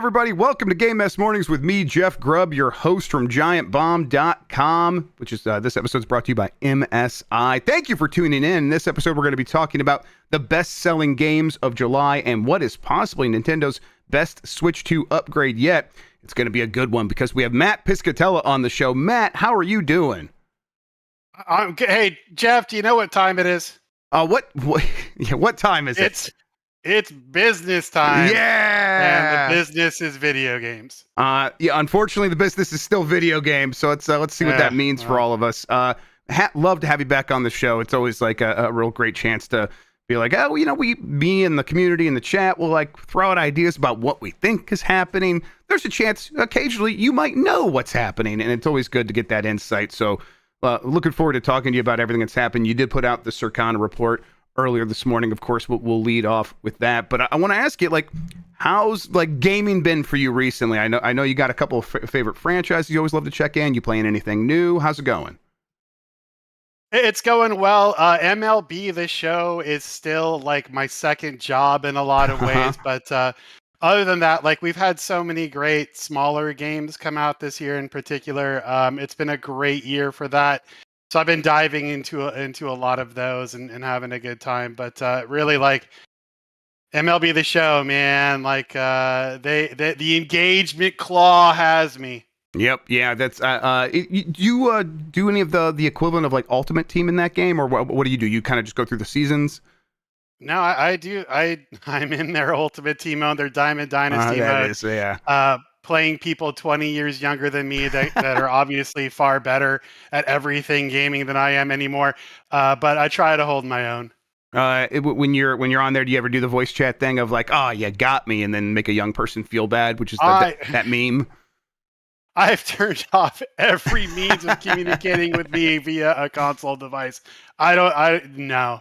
everybody. Welcome to Game Mess Mornings with me, Jeff Grubb, your host from GiantBomb.com, which is this episode is brought to you by MSI. Thank you for tuning in. In this episode, we're going to be talking about the best-selling games of July and what is possibly Nintendo's best Switch 2 upgrade yet. It's going to be a good one because we have Mat Piscatella on the show. Matt, how are you doing? Hey, Jeff, do you know what time it is? What time is it? It's business time. Yeah. And the business is video games. Unfortunately, the business is still video games. So let's see what that means for all of us. Love to have you back on the show. It's always like a real great chance to be like, me and the community in the chat will like throw out ideas about what we think is happening. There's a chance occasionally you might know what's happening, and it's always good to get that insight. So looking forward to talking to you about everything that's happened. You did put out the Circana report earlier this morning. Of course, we'll lead off with that. But I want to ask you, like, how's like gaming been for you recently? I know you got a couple of favorite franchises you always love to check in. You playing anything new? How's it going? It's going well. MLB, the show, is still like my second job in a lot of ways. But other than that, like we've had so many great smaller games come out this year in particular. It's been a great year for that. So I've been diving into a lot of those and having a good time. But really, like MLB The Show, man, like the engagement claw has me. Yep, yeah, that's. You do any of the equivalent of like Ultimate Team in that game, or what do you do? You kind of just go through the seasons? No, I do. I'm in their Ultimate Team mode, their Diamond Dynasty mode. Is, yeah. Playing people 20 years younger than me that are obviously far better at everything gaming than I am anymore. But I try to hold my own. When you're on there, do you ever do the voice chat thing of like, oh, you got me, and then make a young person feel bad, which is that meme? I've turned off every means of communicating with me via a console device. No.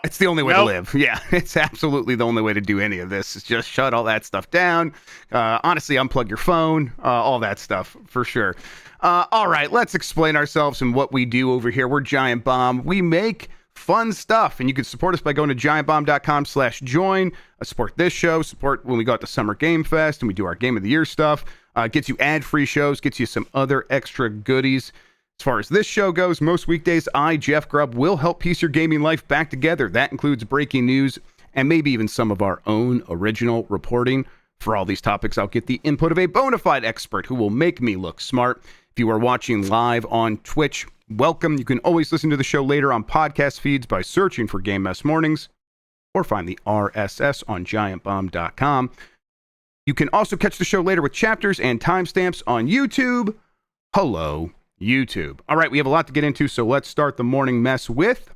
It's the only way to live. Yeah, it's absolutely the only way to do any of this. Is just shut all that stuff down. Honestly, unplug your phone, all that stuff for sure. All right, let's explain ourselves and what we do over here. We're Giant Bomb. We make fun stuff, and you can support us by going to giantbomb.com/join. Support this show, support when we go out to Summer Game Fest and we do our Game of the Year stuff. Gets you ad-free shows, gets you some other extra goodies. As far as this show goes, most weekdays, I, Jeff Grubb, will help piece your gaming life back together. That includes breaking news and maybe even some of our own original reporting. For all these topics, I'll get the input of a bona fide expert who will make me look smart. If you are watching live on Twitch, welcome. You can always listen to the show later on podcast feeds by searching for Game Mess Mornings or find the RSS on giantbomb.com. You can also catch the show later with chapters and timestamps on YouTube. Hello, YouTube. All right, we have a lot to get into, so let's start the morning mess with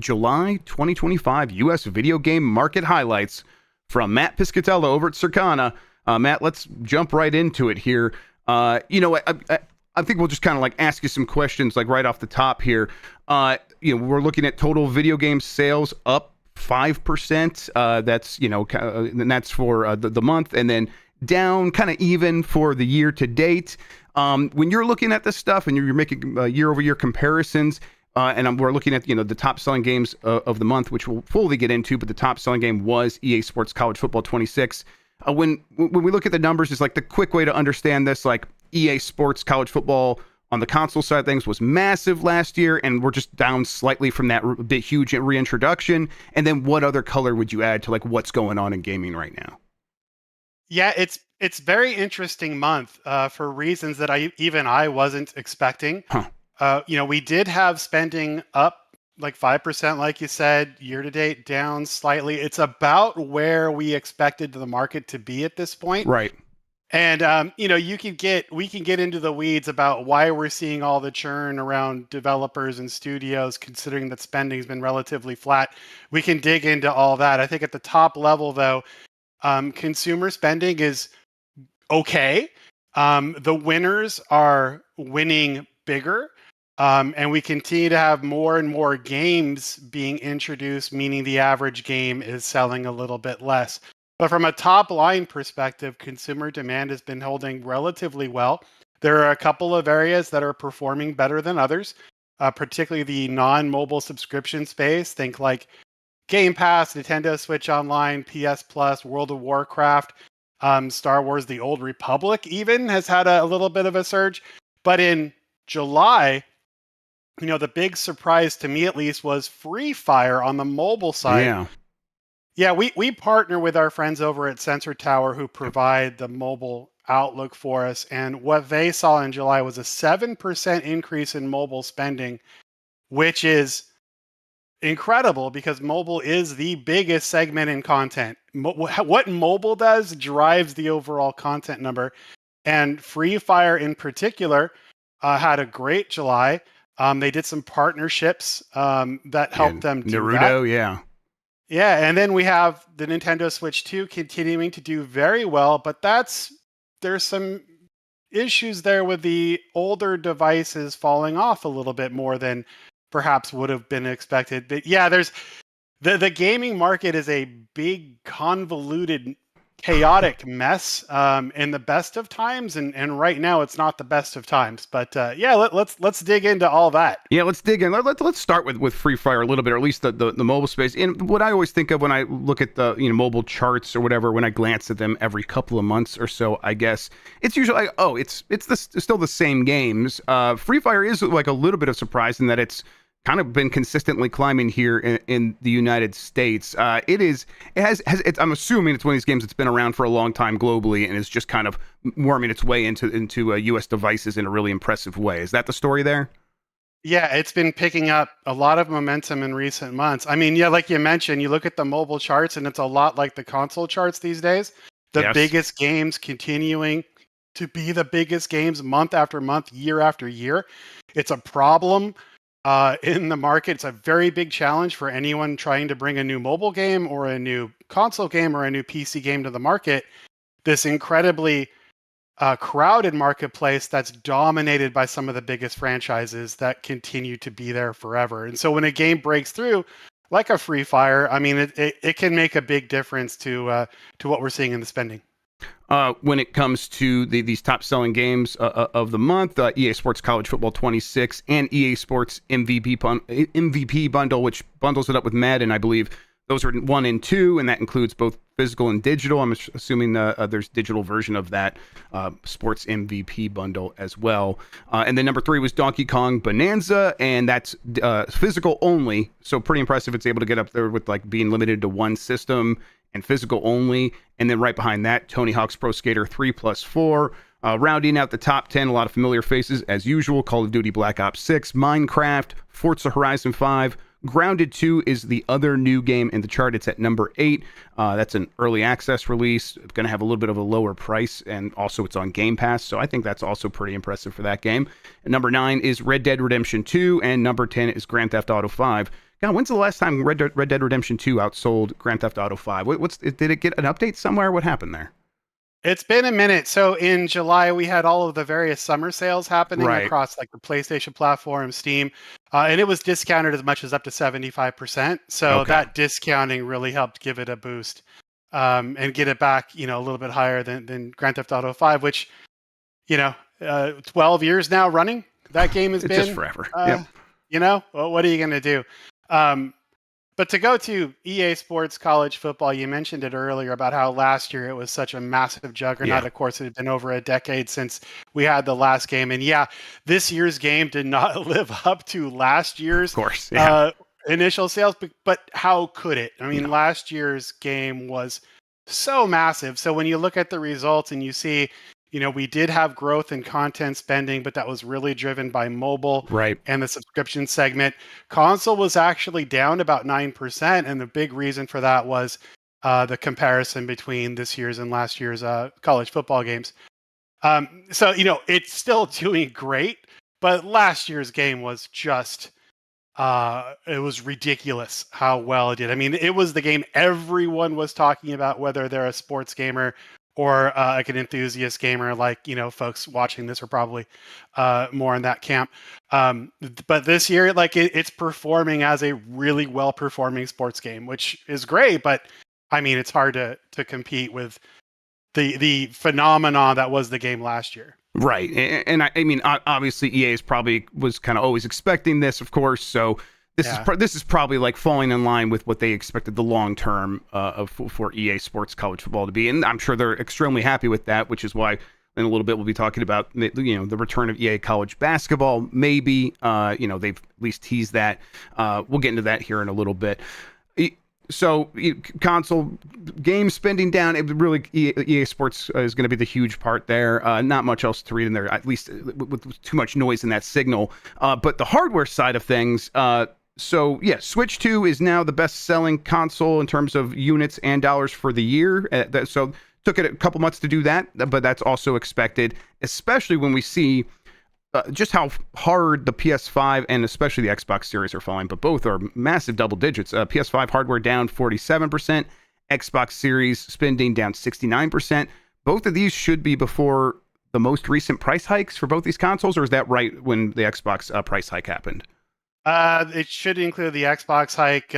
July 2025 U.S. video game market highlights from Mat Piscatella over at Circana. Matt, let's jump right into it here. I think we'll just kind of like ask you some questions like right off the top here. We're looking at total video game sales up 5%. That's and that's for the month, and then down kind of even for the year to date. When you're looking at this stuff and you're making year-over-year comparisons, we're looking at the top selling games of the month, which we'll fully get into, but the top selling game was EA Sports College Football 26. When we look at the numbers, it's like the quick way to understand this, like EA Sports College Football on the console side of things was massive last year, and we're just down slightly from that big, huge reintroduction. And then what other color would you add to like what's going on in gaming right now? Yeah, it's very interesting month for reasons that I wasn't expecting. We did have spending up like 5%, like you said, year to date down slightly. It's about where we expected the market to be at this point. Right. And, we can get into the weeds about why we're seeing all the churn around developers and studios, considering that spending has been relatively flat. We can dig into all that. I think at the top level, though, consumer spending is okay. The winners are winning bigger. And we continue to have more and more games being introduced, meaning the average game is selling a little bit less. But from a top line perspective, consumer demand has been holding relatively well. There are a couple of areas that are performing better than others, particularly the non-mobile subscription space. Think like Game Pass, Nintendo Switch Online, PS Plus, World of Warcraft. Star Wars: The Old Republic even has had a little bit of a surge. But in July, the big surprise to me at least was Free Fire on the mobile side. Yeah. Yeah, we partner with our friends over at Sensor Tower who provide the mobile outlook for us. And what they saw in July was a 7% increase in mobile spending, which is incredible because mobile is the biggest segment in content. What mobile does drives the overall content number. And Free Fire in particular had a great July. They did some partnerships that helped them do Naruto, that. yeah. Yeah, and then we have the Nintendo Switch 2 continuing to do very well, but there's some issues there with the older devices falling off a little bit more than perhaps would have been expected. But yeah, there's the gaming market is a big, convoluted, chaotic mess in the best of times, and right now it's not the best of times. But yeah, let's dig into all that. Yeah, let's dig in. Let's start with Free Fire a little bit, or at least the mobile space. And what I always think of when I look at the mobile charts or whatever, when I glance at them every couple of months or so, I guess it's usually like, oh, it's still the same games. Free Fire is like a little bit of surprise in that it's kind of been consistently climbing here in the United States. I'm assuming it's one of these games that's been around for a long time globally and is just kind of worming its way into U.S. devices in a really impressive way. Is that the story there? Yeah, it's been picking up a lot of momentum in recent months. I mean, yeah, like you mentioned, you look at the mobile charts and it's a lot like the console charts these days. The biggest games continuing to be the biggest games month after month, year after year. It's a problem in the market. It's a very big challenge for anyone trying to bring a new mobile game or a new console game or a new PC game to the market. This incredibly crowded marketplace that's dominated by some of the biggest franchises that continue to be there forever. And so when a game breaks through, like a Free Fire, I mean, it can make a big difference to what we're seeing in the spending. When it comes to these top-selling games of the month, EA Sports College Football 26 and EA Sports MVP bundle, which bundles it up with Madden, I believe those are 1 and 2, and that includes both physical and digital. I'm assuming there's digital version of that Sports MVP bundle as well. And then number 3 was Donkey Kong Bonanza, and that's physical only. So pretty impressive. It's able to get up there with like being limited to one system and physical only. And then right behind that, Tony Hawk's Pro Skater 3+4. Rounding out the top 10, a lot of familiar faces as usual: Call of Duty Black Ops 6, Minecraft, Forza Horizon 5. Grounded 2 is the other new game in the chart. It's at number 8. That's an early access release. It's going to have a little bit of a lower price, and also it's on Game Pass, so I think that's also pretty impressive for that game. And number 9 is Red Dead Redemption 2, and number 10 is Grand Theft Auto 5. God, when's the last time Red Dead Redemption 2 outsold Grand Theft Auto 5? Did it get an update somewhere? What happened there? It's been a minute. So in July, we had all of the various summer sales happening across like the PlayStation platform, Steam, and it was discounted as much as up to 75%. So that discounting really helped give it a boost and get it back, a little bit higher than Grand Theft Auto 5, which, 12 years now running. That game has been just forever. Yep. What are you going to do? But to go to EA Sports College Football, you mentioned it earlier about how last year it was such a massive juggernaut. Yeah. Of course, it had been over a decade since we had the last game. And yeah, this year's game did not live up to last year's initial sales. But how could it? I mean, last year's game was so massive. So when you look at the results and you see, we did have growth in content spending, but that was really driven by mobile and the subscription segment. Console was actually down about 9%, and the big reason for that was the comparison between this year's and last year's college football games. So, it's still doing great, but last year's game was just, it was ridiculous how well it did. I mean, it was the game everyone was talking about, whether they're a sports gamer or like an enthusiast gamer, like, folks watching this are probably more in that camp. But this year, like it's performing as a really well-performing sports game, which is great. But I mean, it's hard to compete with the phenomenon that was the game last year. Right. And I mean, obviously EA was kind of always expecting this, of course. So Yeah. This is probably like falling in line with what they expected the long term for EA Sports College Football to be, and I'm sure they're extremely happy with that, which is why in a little bit we'll be talking about the return of EA College Basketball. Maybe they've at least teased that. We'll get into that here in a little bit. So console game spending down. It really EA Sports is going to be the huge part there. Not much else to read in there, at least with too much noise in that signal. But the hardware side of things. So yeah, Switch 2 is now the best-selling console in terms of units and dollars for the year. So took it a couple months to do that, but that's also expected, especially when we see just how hard the PS5 and especially the Xbox Series are falling. But both are massive double digits. PS5 hardware down 47%, Xbox Series spending down 69%. Both of these should be before the most recent price hikes for both these consoles, or is that right when the Xbox price hike happened? It should include the Xbox hike,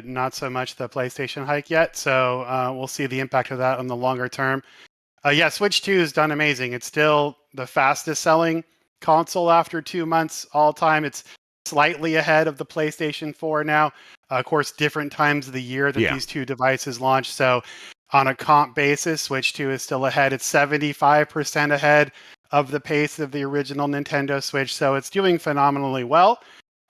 not so much the PlayStation hike yet. So we'll see the impact of that on the longer term. Yeah, Switch 2 has done amazing. It's still the fastest selling console after 2 months all time. It's slightly ahead of the PlayStation 4 now. Of course, different times of the year that these two devices launched. So on a comp basis, Switch 2 is still ahead. It's 75% ahead of the pace of the original Nintendo Switch. So it's doing phenomenally well.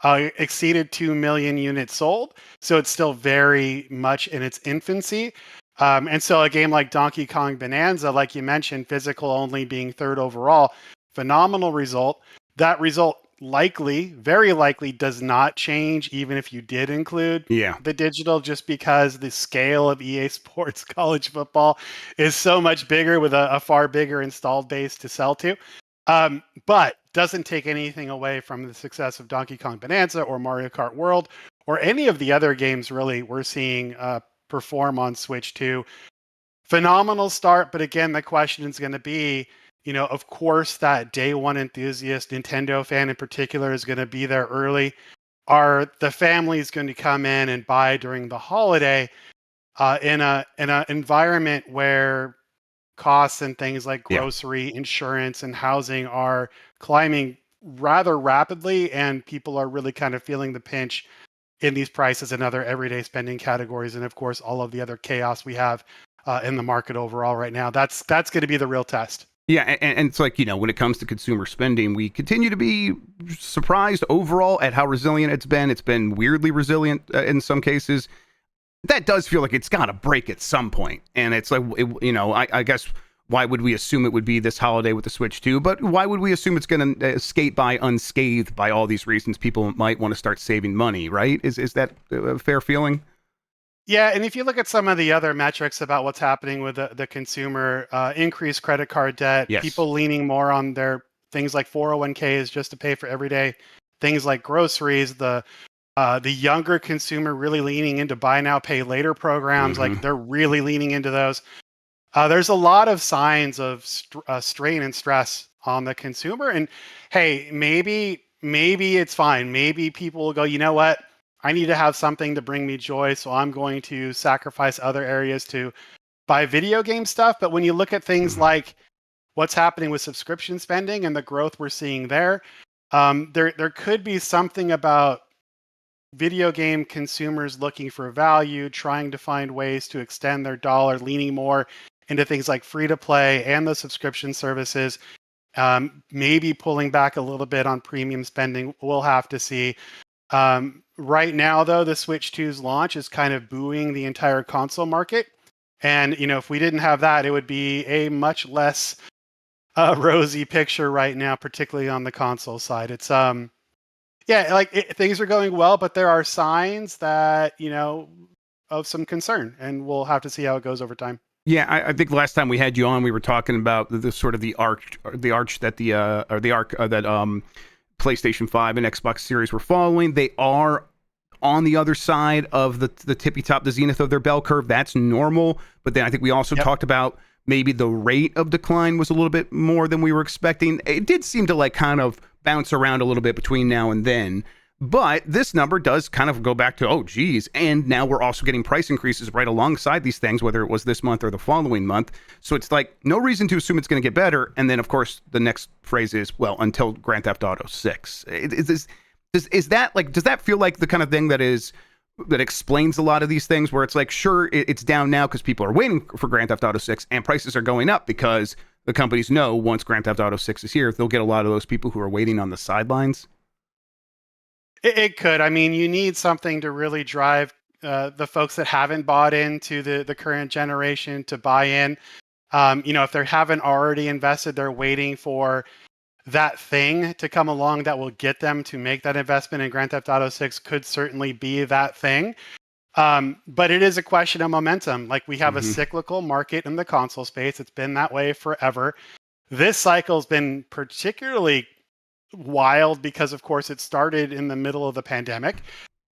Exceeded 2 million units sold. So it's still very much in its infancy. And so a game like Donkey Kong Bonanza, like you mentioned, physical only being third overall, phenomenal result. That result very likely does not change even if you did include the digital, just because the scale of EA Sports College Football is so much bigger with a far bigger installed base to sell to. But doesn't take anything away from the success of Donkey Kong Bonanza or Mario Kart World or any of the other games really we're seeing perform on Switch 2. Phenomenal start, but again, the question is going to be, of course, that day one enthusiast, Nintendo fan in particular, is going to be there early. Are the families going to come in and buy during the holiday in an environment where costs and things like grocery, insurance, and housing are climbing rather rapidly, and people are really kind of feeling the pinch in these prices and other everyday spending categories, and of course all of the other chaos we have in the market overall right now. That's going to be the real test. Yeah, and it's like, when it comes to consumer spending, we continue to be surprised overall at how resilient it's been. It's been weirdly resilient in some cases. That does feel like it's got to break at some point. And it's like, I guess, why would we assume it would be this holiday with the Switch 2? But why would we assume it's going to skate by unscathed by all these reasons people might want to start saving money, right? Is that a fair feeling? Yeah, and if you look at some of the other metrics about what's happening with the consumer, increased credit card debt, people leaning more on their things like 401ks just to pay for everyday things like groceries, the younger consumer really leaning into buy now, pay later programs, like they're really leaning into those. There's a lot of signs of strain and stress on the consumer. And hey, maybe it's fine. Maybe people will go, you know what? I need to have something to bring me joy, so I'm going to sacrifice other areas to buy video game stuff. But when you look at things like what's happening with subscription spending and the growth we're seeing there, there could be something about video game consumers looking for value, trying to find ways to extend their dollar, leaning more into things like free-to-play and the subscription services, maybe pulling back a little bit on premium spending. We'll have to see. Right now, though, the Switch 2's launch is kind of buoying the entire console market. And, if we didn't have that, it would be a much less rosy picture right now, particularly on the console side. It's, things are going well, but there are signs that, of some concern, and we'll have to see how it goes over time. Yeah, I think last time we had you on, we were talking about the sort of the arc that PlayStation 5 and Xbox Series were following. They are on the other side of the tippy top, the zenith of their bell curve. That's normal. But then I think we also talked about maybe the rate of decline was a little bit more than we were expecting. It did seem to kind of bounce around a little bit between now and then. But this number does kind of go back to, oh, geez. And now we're also getting price increases right alongside these things, whether it was this month or the following month. So it's like no reason to assume it's going to get better. And then, of course, the next phrase is, well, until Grand Theft Auto 6. Does that feel like the kind of thing that explains a lot of these things, where it's like, sure, it's down now because people are waiting for Grand Theft Auto 6, and prices are going up because the companies know once Grand Theft Auto 6 is here, they'll get a lot of those people who are waiting on the sidelines? It could. I mean, you need something to really drive the folks that haven't bought into the current generation to buy in. If they haven't already invested, they're waiting for that thing to come along that will get them to make that investment. And Grand Theft Auto 6 could certainly be that thing. But it is a question of momentum. Like, we have a cyclical market in the console space. It's been that way forever. This cycle's been particularly wild because, of course, it started in the middle of the pandemic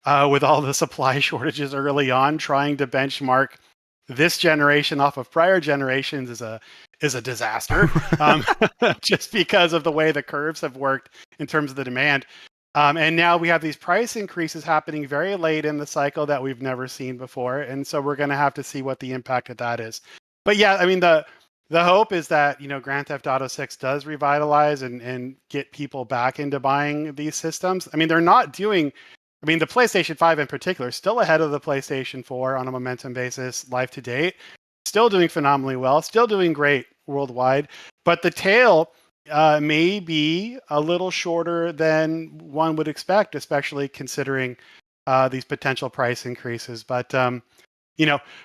with all the supply shortages early on. Trying to benchmark this generation off of prior generations is a disaster, just because of the way the curves have worked in terms of the demand. And now we have these price increases happening very late in the cycle that we've never seen before. And so we're going to have to see what the impact of that is. But yeah, I mean, the hope is that, Grand Theft Auto 6 does revitalize and get people back into buying these systems. I mean, they're not doing, the PlayStation 5 in particular is still ahead of the PlayStation 4 on a momentum basis, life to date. Still doing phenomenally well, still doing great worldwide. But the tail may be a little shorter than one would expect, especially considering these potential price increases. But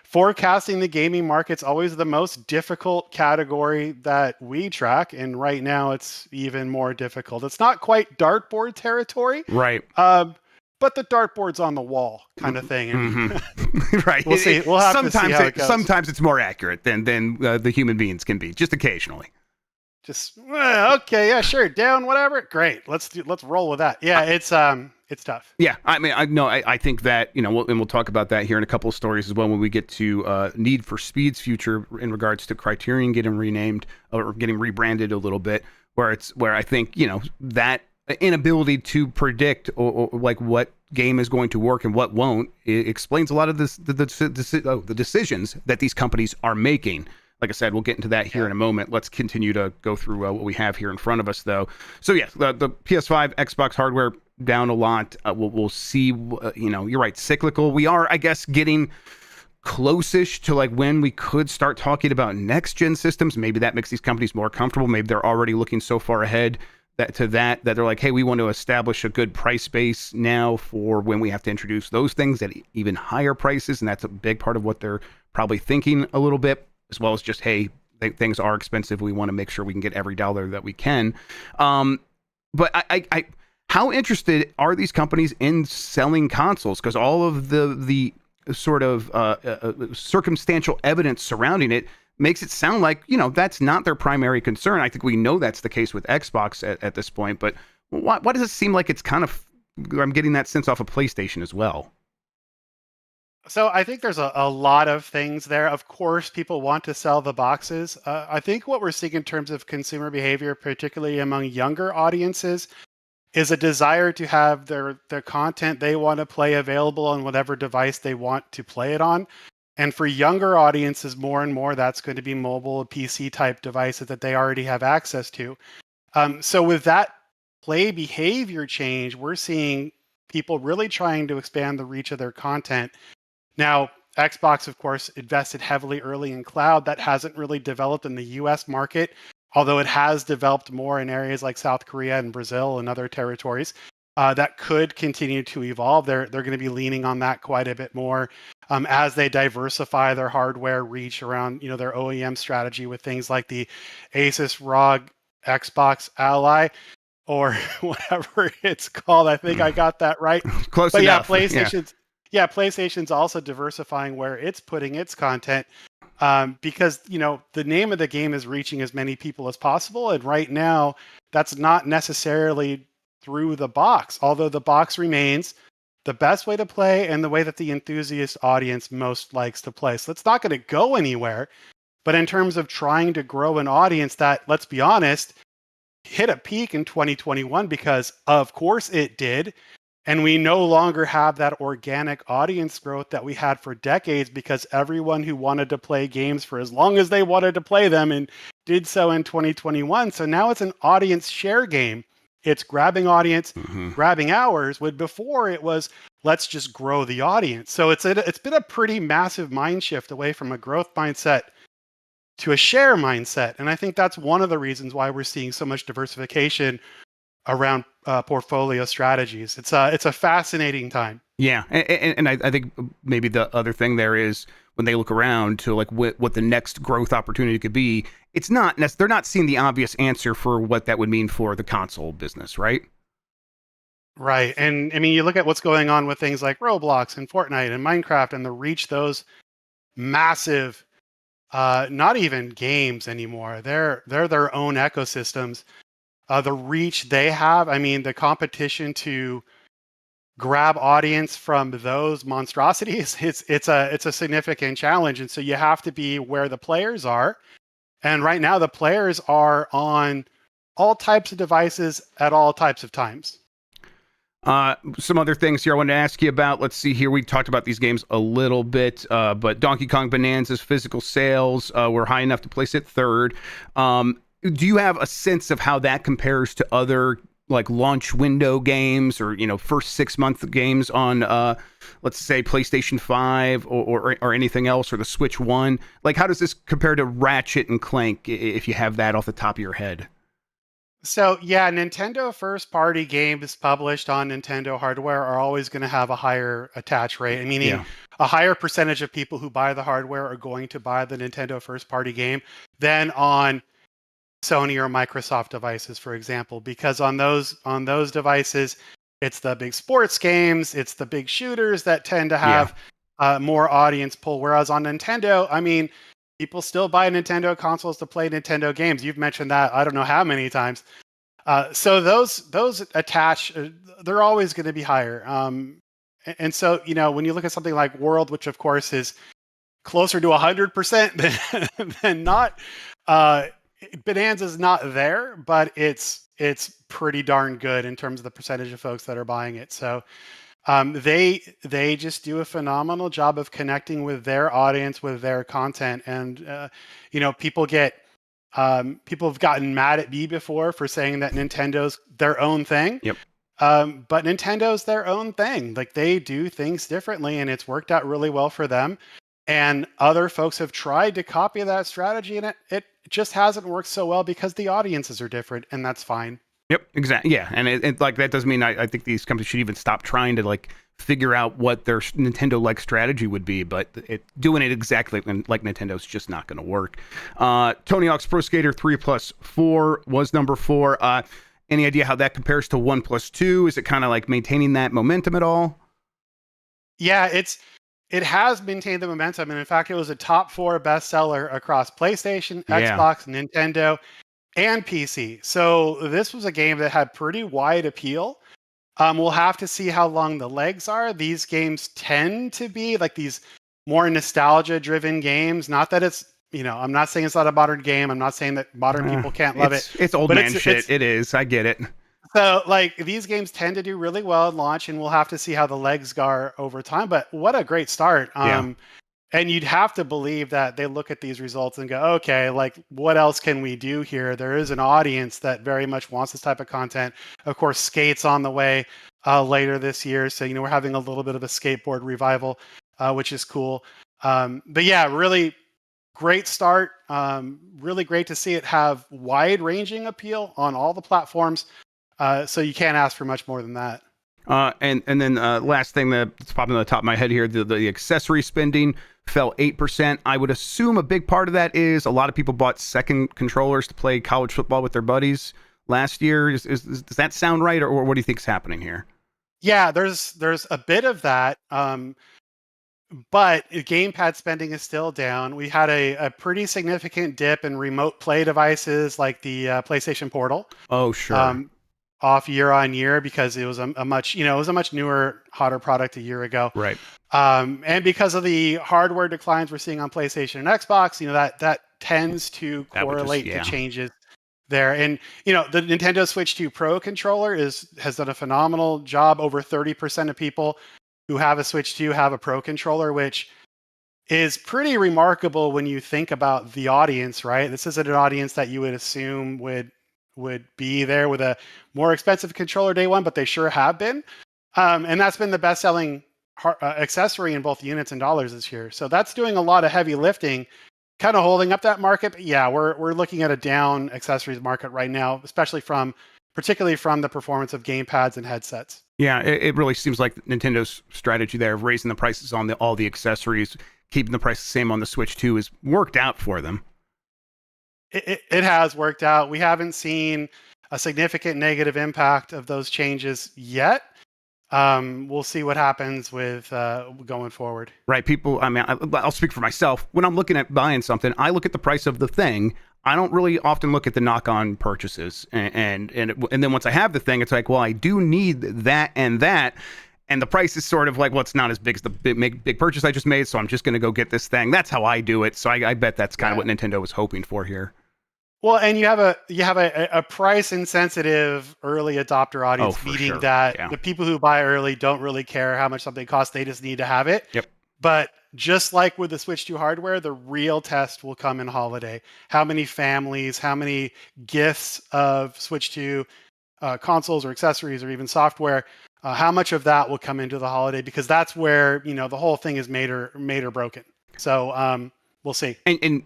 forecasting the gaming market's always the most difficult category that we track, and right now it's even more difficult. It's not quite dartboard territory, right? But the dartboard's on the wall, kind of thing. Right. We'll see. We'll have to see how it goes. Sometimes it's more accurate than the human beings can be, just occasionally. Just okay, yeah, sure, down, whatever. Great, let's roll with that. Yeah, it's tough. Yeah, I think that, and we'll talk about that here in a couple of stories as well when we get to Need for Speed's future in regards to Criterion getting renamed or getting rebranded a little bit, where I think that inability to predict or like what game is going to work and what won't, it explains a lot of the decisions that these companies are making. Like I said, we'll get into that here in a moment. Let's continue to go through what we have here in front of us, though. So yes, the PS5, Xbox hardware down a lot. We'll see. You're right, cyclical. We are, I guess, getting close-ish to like when we could start talking about next-gen systems. Maybe that makes these companies more comfortable. Maybe they're already looking so far ahead that they're like, hey, we want to establish a good price base now for when we have to introduce those things at even higher prices, and that's a big part of what they're probably thinking a little bit, as well as just, hey, things are expensive. We want to make sure we can get every dollar that we can. But I how interested are these companies in selling consoles? Because all of the sort of circumstantial evidence surrounding it makes it sound like, that's not their primary concern. I think we know that's the case with Xbox at this point. But why does it seem like it's kind of, I'm getting that sense off of PlayStation as well? So I think there's a lot of things there. Of course, people want to sell the boxes. I think what we're seeing in terms of consumer behavior, particularly among younger audiences, is a desire to have their content they want to play available on whatever device they want to play it on. And for younger audiences, more and more, that's going to be mobile, PC type devices that they already have access to. So with that play behavior change, we're seeing people really trying to expand the reach of their content. Now, Xbox, of course, invested heavily early in cloud. That hasn't really developed in the US market, although it has developed more in areas like South Korea and Brazil and other territories. That could continue to evolve. They're going to be leaning on that quite a bit more as they diversify their hardware reach around their OEM strategy with things like the Asus ROG Xbox Ally, or whatever it's called. I think I got that right. Close enough. PlayStation's also diversifying where it's putting its content because the name of the game is reaching as many people as possible, and right now that's not necessarily through the box, although the box remains the best way to play and the way that the enthusiast audience most likes to play. So it's not going to go anywhere. But in terms of trying to grow an audience that, let's be honest, hit a peak in 2021, because of course it did. And we no longer have that organic audience growth that we had for decades, because everyone who wanted to play games for as long as they wanted to play them and did so in 2021. So now it's an audience share game. it's grabbing audience, Mm-hmm. grabbing hours. When before it was let's just grow the audience. So it's been a pretty massive mind shift away from a growth mindset to a share mindset, and I think that's one of the reasons why we're seeing so much diversification around portfolio strategies. It's a fascinating time. Yeah, and I think maybe the other thing there is when they look around to like what the next growth opportunity could be, it's not they're not seeing the obvious answer for what that would mean for the console business, right? Right. And I mean, you look at what's going on with things like Roblox and Fortnite and Minecraft and the reach those massive, not even games anymore. They're their own ecosystems. The reach they have, I mean, the competition to grab audience from those monstrosities, it's a significant challenge. And so you have to be where the players are. And right now the players are on all types of devices at all types of times. Some other things here I wanted to ask you about. Let's see here. We talked about these games a little bit, but Donkey Kong Bonanza's physical sales were high enough to place it third. Do you have a sense of how that compares to other like launch window games or first 6 month games on let's say PlayStation 5 or anything else, or the Switch 1? Like, how does this compare to Ratchet and Clank, if you have that off the top of your head? So yeah, Nintendo first party games published on Nintendo hardware are always going to have a higher attach rate, meaning Yeah. a higher percentage of people who buy the hardware are going to buy the Nintendo first party game than on Sony or Microsoft devices, for example, because on those devices, it's the big sports games, it's the big shooters that tend to have more audience pull. Whereas on Nintendo, I mean, people still buy Nintendo consoles to play Nintendo games. You've mentioned that I don't know how many times. So those attach, they're always going to be higher. And so when you look at something like World, which of course is closer to 100% than not. Bonanza's not there, but it's pretty darn good in terms of the percentage of folks that are buying it. So they just do a phenomenal job of connecting with their audience, with their content, and people have gotten mad at me before for saying that Nintendo's their own thing. Yep. But Nintendo's their own thing. Like, they do things differently, and it's worked out really well for them. And other folks have tried to copy that strategy, and it just hasn't worked so well because the audiences are different, and that's fine. Yep, exactly. Yeah, and it like that doesn't mean I think these companies should even stop trying to like figure out what their Nintendo-like strategy would be, but doing it exactly like Nintendo's just not going to work. Tony Hawk's Pro Skater 3+4 was number 4. Any idea how that compares to 1+2? Is it kind of like maintaining that momentum at all? Yeah, it has maintained the momentum, and in fact, it was a top 4 bestseller across PlayStation, Xbox, Nintendo, and PC. So this was a game that had pretty wide appeal. We'll have to see how long the legs are. These games tend to be like these more nostalgia-driven games. Not that it's, I'm not saying it's not a modern game. I'm not saying that modern people can't love it. It's old man shit. It is. I get it. So, like, these games tend to do really well at launch, and we'll have to see how the legs are over time. But what a great start. And you'd have to believe that they look at these results and go, okay, like, what else can we do here? There is an audience that very much wants this type of content. Of course, Skate's on the way later this year. So, we're having a little bit of a skateboard revival, which is cool. But yeah, really great start. Really great to see it have wide-ranging appeal on all the platforms. So you can't ask for much more than that. And then last thing that's popping on the top of my head here, the accessory spending fell 8%. I would assume a big part of that is a lot of people bought second controllers to play college football with their buddies last year. Does that sound right, or what do you think is happening here? Yeah, there's a bit of that. But gamepad spending is still down. We had a pretty significant dip in remote play devices like the PlayStation Portal. Oh, sure. Off year on year because it was a much newer, hotter product a year ago. Right. And because of the hardware declines we're seeing on PlayStation and Xbox, that tends to correlate to changes there. And the Nintendo Switch 2 Pro controller has done a phenomenal job. Over 30% of people who have a Switch 2 have a Pro controller, which is pretty remarkable when you think about the audience, right? This isn't an audience that you would assume would would be there with a more expensive controller day one, but they sure have been. And that's been the best-selling accessory in both units and dollars this year. So that's doing a lot of heavy lifting, kind of holding up that market. But yeah, we're looking at a down accessories market right now, particularly from the performance of gamepads and headsets. Yeah, it really seems like Nintendo's strategy there of raising the prices on all the accessories, keeping the price the same on the Switch 2 has worked out for them. It has worked out. We haven't seen a significant negative impact of those changes yet. We'll see what happens with going forward. Right. People, I mean, I'll speak for myself. When I'm looking at buying something, I look at the price of the thing. I don't really often look at the knock-on purchases. And then once I have the thing, it's like, well, I do need that and that. And the price is sort of like, well, it's not as big as the big purchase I just made, so I'm just going to go get this thing. That's how I do it. So I bet that's kind of what Nintendo was hoping for here. Well, and you have a price insensitive early adopter audience, meaning that the people who buy early don't really care how much something costs. They just need to have it. Yep. But just like with the Switch 2 hardware, the real test will come in holiday. How many families, how many gifts of Switch 2 consoles or accessories or even software, how much of that will come into the holiday? Because that's where, the whole thing is made or broken. So, we'll see. And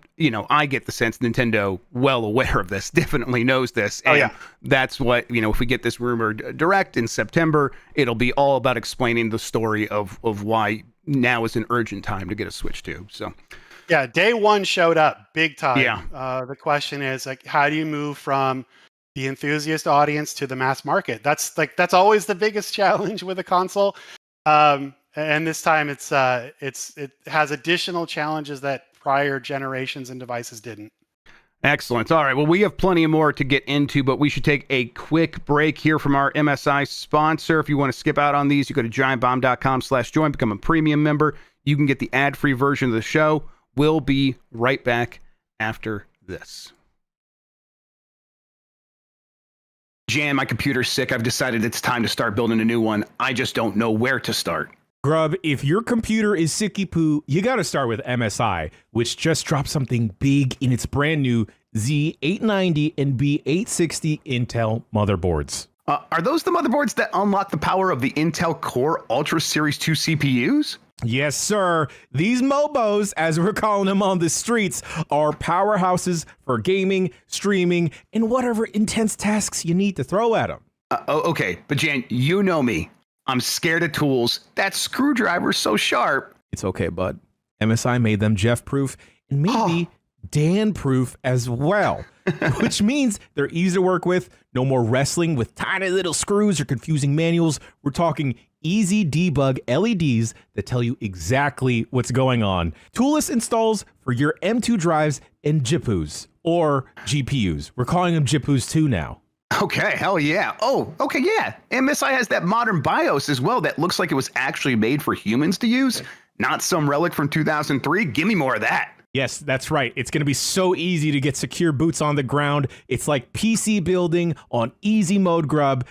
I get the sense Nintendo, well aware of this, definitely knows this. And that's what, if we get this rumored direct in September, it'll be all about explaining the story of why now is an urgent time to get a Switch 2. So, yeah, day one showed up big time. Yeah. The question is, like, how do you move from the enthusiast audience to the mass market? That's always the biggest challenge with a console. And this time it has additional challenges that prior generations and devices didn't. Excellent. All right. Well, we have plenty more to get into, but we should take a quick break here from our MSI sponsor. If you want to skip out on these, you go to giantbomb.com/join, become a premium member. You can get the ad-free version of the show. We'll be right back after this. Jan, my computer's sick. I've decided it's time to start building a new one. I just don't know where to start. Grubb, if your computer is sicky poo, you got to start with MSI, which just dropped something big in its brand new Z890 and B860 Intel motherboards. Are those the motherboards that unlock the power of the Intel Core Ultra Series 2 CPUs? Yes, sir. These Mobos, as we're calling them on the streets, are powerhouses for gaming, streaming, and whatever intense tasks you need to throw at them. Okay, but Jan, you know me. I'm scared of tools. That screwdriver's so sharp. It's okay, bud. MSI made them Jeff-proof and maybe Dan-proof as well, which means they're easy to work with. No more wrestling with tiny little screws or confusing manuals. We're talking easy debug LEDs that tell you exactly what's going on. Toolless installs for your M2 drives and GPUs, or GPUs. We're calling them GPUs too now. Okay, hell yeah. Oh, okay, yeah. MSI has that modern BIOS as well that looks like it was actually made for humans to use, not some relic from 2003. Give me more of that. Yes, that's right. It's going to be so easy to get secure boots on the ground. It's like PC building on easy mode, Grubb.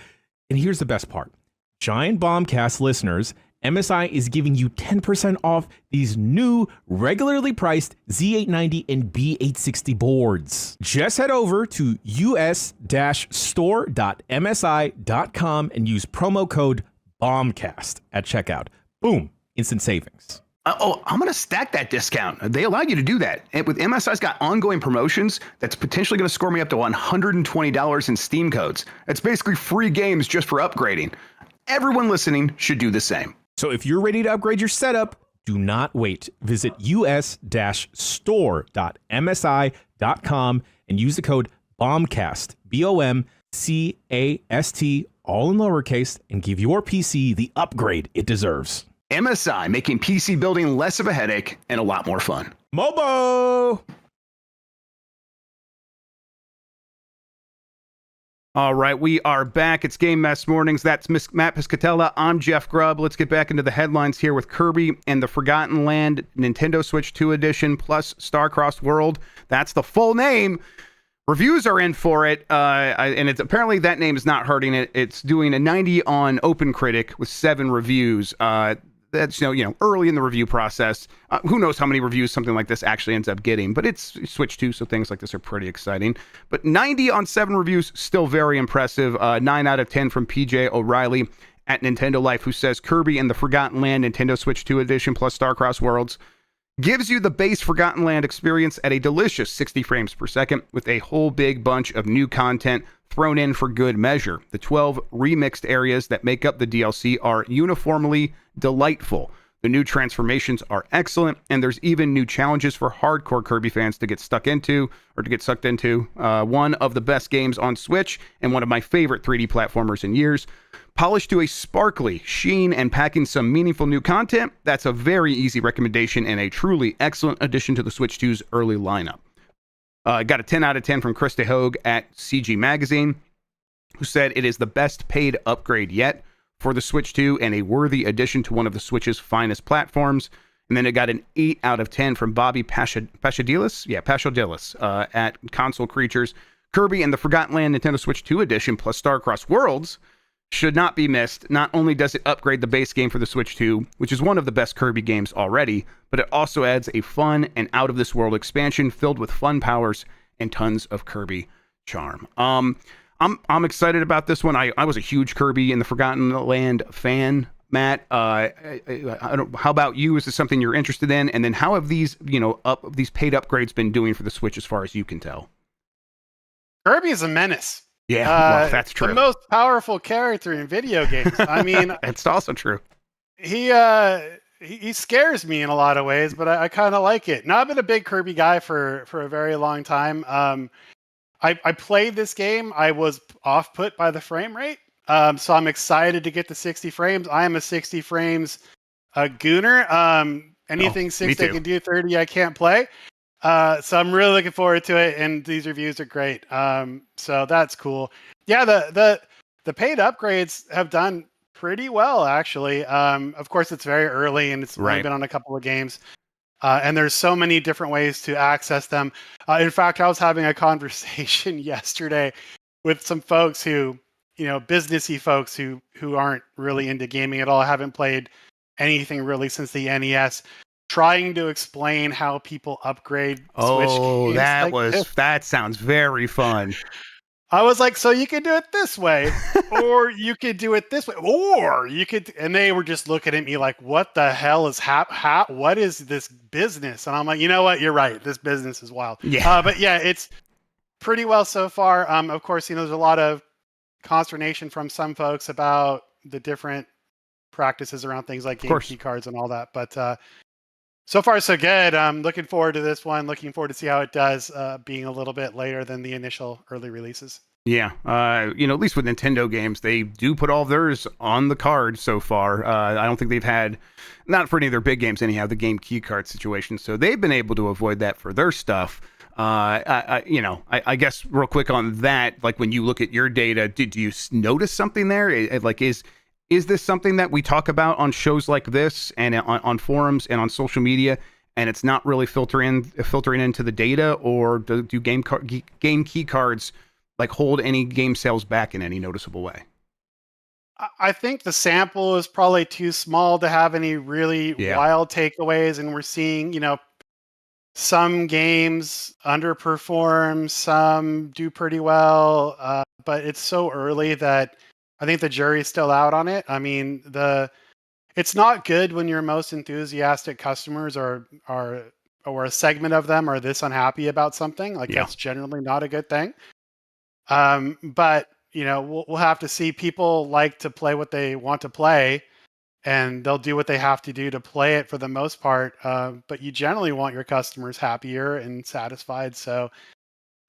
And here's the best part. Giant Bombcast listeners, MSI is giving you 10% off these new, regularly priced Z890 and B860 boards. Just head over to us-store.msi.com and use promo code BOMBCAST at checkout. Boom, instant savings. I'm going to stack that discount. They allow you to do that. And with MSI's got ongoing promotions, that's potentially going to score me up to $120 in Steam codes. It's basically free games just for upgrading. Everyone listening should do the same. So if you're ready to upgrade your setup, do not wait. Visit us-store.msi.com and use the code BOMBCAST, BOMCAST, all in lowercase, and give your PC the upgrade it deserves. MSI, making PC building less of a headache and a lot more fun. Mobo! All right, we are back. It's Game Mess Mornings. That's Mat Piscatella. I'm Jeff Grubb. Let's get back into the headlines here with Kirby and the Forgotten Land Nintendo Switch 2 edition plus Starcrossed World. That's the full name. Reviews are in for it, and it's apparently that name is not hurting it. It's doing a 90 on OpenCritic with 7 reviews. that's early in the review process. Who knows how many reviews something like this actually ends up getting, but it's Switch 2, so things like this are pretty exciting. But 90 on 7 reviews, still very impressive. 9 out of 10 from PJ O'Reilly at Nintendo Life, who says Kirby and the Forgotten Land Nintendo Switch 2 edition plus Starcross Worlds gives you the base Forgotten Land experience at a delicious 60 frames per second with a whole big bunch of new content thrown in for good measure. The 12 remixed areas that make up the DLC are uniformly delightful. The new transformations are excellent, and there's even new challenges for hardcore Kirby fans to get sucked into. One of the best games on Switch and one of my favorite 3D platformers in years. Polished to a sparkly sheen and packing some meaningful new content, that's a very easy recommendation and a truly excellent addition to the Switch 2's early lineup. Got a 10 out of 10 from Krista Hogue at CG Magazine, who said it is the best paid upgrade yet for the Switch 2 and a worthy addition to one of the Switch's finest platforms. And then it got an 8 out of 10 from Bobby Pashadilis at Console Creatures. Kirby and the Forgotten Land Nintendo Switch 2 edition plus Starcross Worlds should not be missed. Not only does it upgrade the base game for the Switch 2, which is one of the best Kirby games already, but it also adds a fun and out-of-this-world expansion filled with fun powers and tons of Kirby charm. I'm excited about this one. I was a huge Kirby and the Forgotten Land fan, Matt. I don't, how about you? Is this something you're interested in? And then how have these these paid upgrades been doing for the Switch as far as you can tell? Kirby is a menace. Yeah, well, that's true. The most powerful character in video games. I mean, it's also true. He scares me in a lot of ways, but I kind of like it. Now, I've been a big Kirby guy for a very long time. I played this game. I was off put by the frame rate. So I'm excited to get to 60 frames. I am a 60 frames gooner. Anything 60 I can do, 30 I can't play. So I'm really looking forward to it, and these reviews are great. So that's cool. Yeah, the paid upgrades have done pretty well, actually. Of course, it's very early, and it's only been on a couple of games. And there's so many different ways to access them. In fact, I was having a conversation yesterday with some folks who, businessy folks who aren't really into gaming at all, haven't played anything really since the NES, trying to explain how people upgrade Switch games. That sounds very fun. I was like, so you could do it this way, or you could do it this way, or you could, and they were just looking at me like, what the hell is what is this business? And I'm like, you know what? You're right. This business is wild. Yeah. But yeah, it's pretty well so far. Of course, there's a lot of consternation from some folks about the different practices around things like game key cards and all that. But so far, so good. I'm looking forward to this one. Looking forward to see how it does, being a little bit later than the initial early releases. Yeah. At least with Nintendo games, they do put all theirs on the card so far. I don't think they've had, not for any of their big games anyhow, the game key card situation. So they've been able to avoid that for their stuff. I guess real quick on that, like when you look at your data, did you notice something there? Is this something that we talk about on shows like this and on forums and on social media, and it's not really filtering into the data, or do game key cards like hold any game sales back in any noticeable way? I think the sample is probably too small to have any really wild takeaways, and we're seeing, some games underperform, some do pretty well, but it's so early that I think the jury's still out on it. I mean, it's not good when your most enthusiastic customers or a segment of them are this unhappy about something. That's generally not a good thing. But we'll have to see. People like to play what they want to play, and they'll do what they have to do to play it for the most part. But you generally want your customers happier and satisfied. So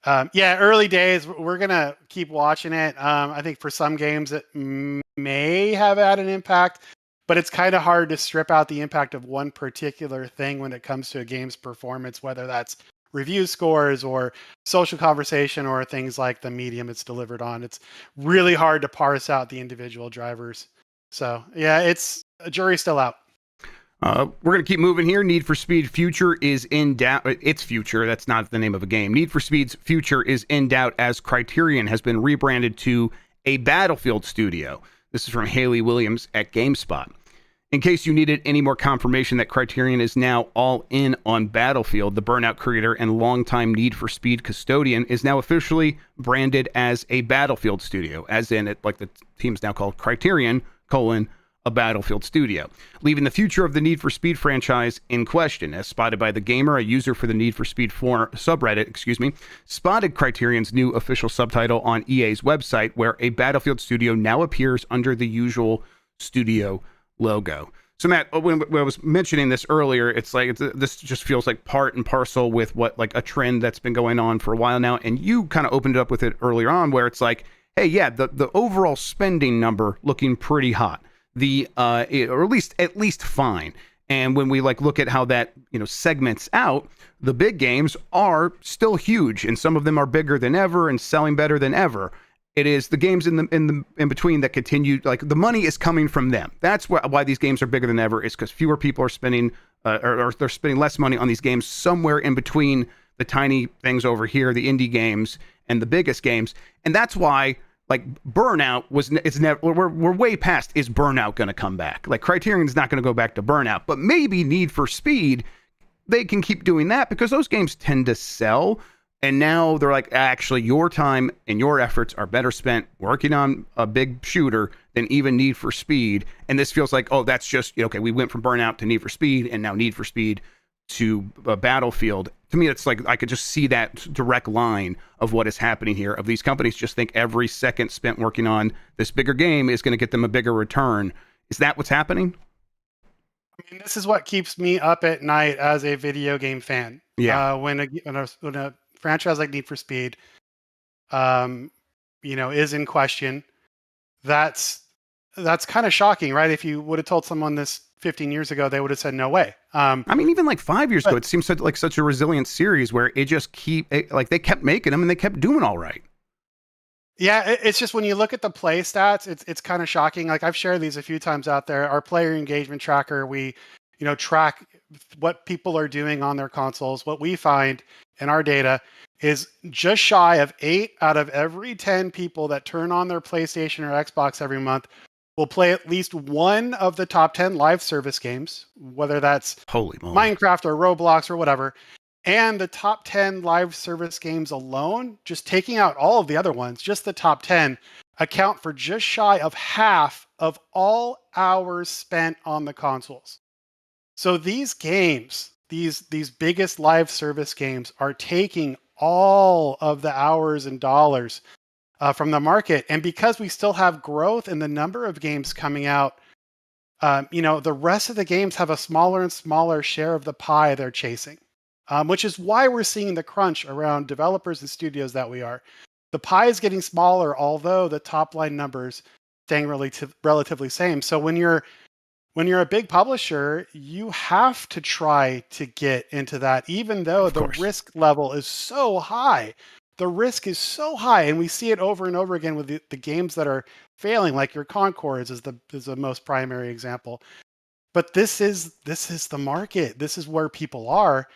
early days. We're going to keep watching it. I think for some games it may have had an impact, but it's kind of hard to strip out the impact of one particular thing when it comes to a game's performance, whether that's review scores or social conversation or things like the medium it's delivered on. It's really hard to parse out the individual drivers. So it's a jury's still out. We're going to keep moving here. Need for Speed Future is in doubt. It's Future. That's not the name of a game. Need for Speed's Future is in doubt as Criterion has been rebranded to a Battlefield studio. This is from Haley Williams at GameSpot. In case you needed any more confirmation that Criterion is now all in on Battlefield, the Burnout creator and longtime Need for Speed custodian is now officially branded as a Battlefield studio, as in it, like the team's now called Criterion, a Battlefield studio, leaving the future of the Need for Speed franchise in question. As spotted by The Gamer, a user for the Need for Speed subreddit, spotted Criterion's new official subtitle on EA's website, where a Battlefield studio now appears under the usual studio logo. So Matt, when I was mentioning this earlier, it's like this just feels like part and parcel with what like a trend that's been going on for a while now, and you kind of opened it up with it earlier on, where it's like, hey, yeah, the overall spending number looking pretty hot, or at least fine. And when we like look at how that segments out, the big games are still huge, and some of them are bigger than ever and selling better than ever. It is the games in between that continue, like the money is coming from them. That's why these games are bigger than ever, is because fewer people are spending, or they're spending less money on these games somewhere in between the tiny things over here, the indie games and the biggest games. And that's why like Burnout we're way past, is Burnout going to come back? Like Criterion's not going to go back to Burnout, but maybe Need for Speed, they can keep doing that because those games tend to sell. And now they're like, actually, your time and your efforts are better spent working on a big shooter than even Need for Speed. And this feels like, oh, that's just, okay, we went from Burnout to Need for Speed, and now Need for Speed to Battlefield. To me, it's like I could just see that direct line of what is happening here, of these companies just think every second spent working on this bigger game is going to get them a bigger return. Is that what's happening? I mean, this is what keeps me up at night as a video game fan. Yeah. When a franchise like Need for Speed, is in question, that's kind of shocking, right? If you would have told someone this 15 years ago, they would have said no way. I mean, even like 5 years ago, it seems like such a resilient series where it just they kept making them and they kept doing all right. Yeah, it's just when you look at the play stats, it's kind of shocking. Like I've shared these a few times out there. Our player engagement tracker, we track what people are doing on their consoles. What we find in our data is just shy of 8 out of every 10 people that turn on their PlayStation or Xbox every month will play at least one of the top 10 live service games, whether that's Minecraft or Roblox or whatever. And the top 10 live service games alone, just taking out all of the other ones, just the top 10, account for just shy of half of all hours spent on the consoles. So these games, these biggest live service games, are taking all of the hours and dollars from the market. And because we still have growth in the number of games coming out, the rest of the games have a smaller and smaller share of the pie they're chasing, which is why we're seeing the crunch around developers and studios that we are. The pie is getting smaller, although the top line numbers staying relatively same. So when you're a big publisher, you have to try to get into that, even though the risk level is so high. The risk is so high, and we see it over and over again with the games that are failing, like your Concords is the most primary example. But this is the market. This is where people are,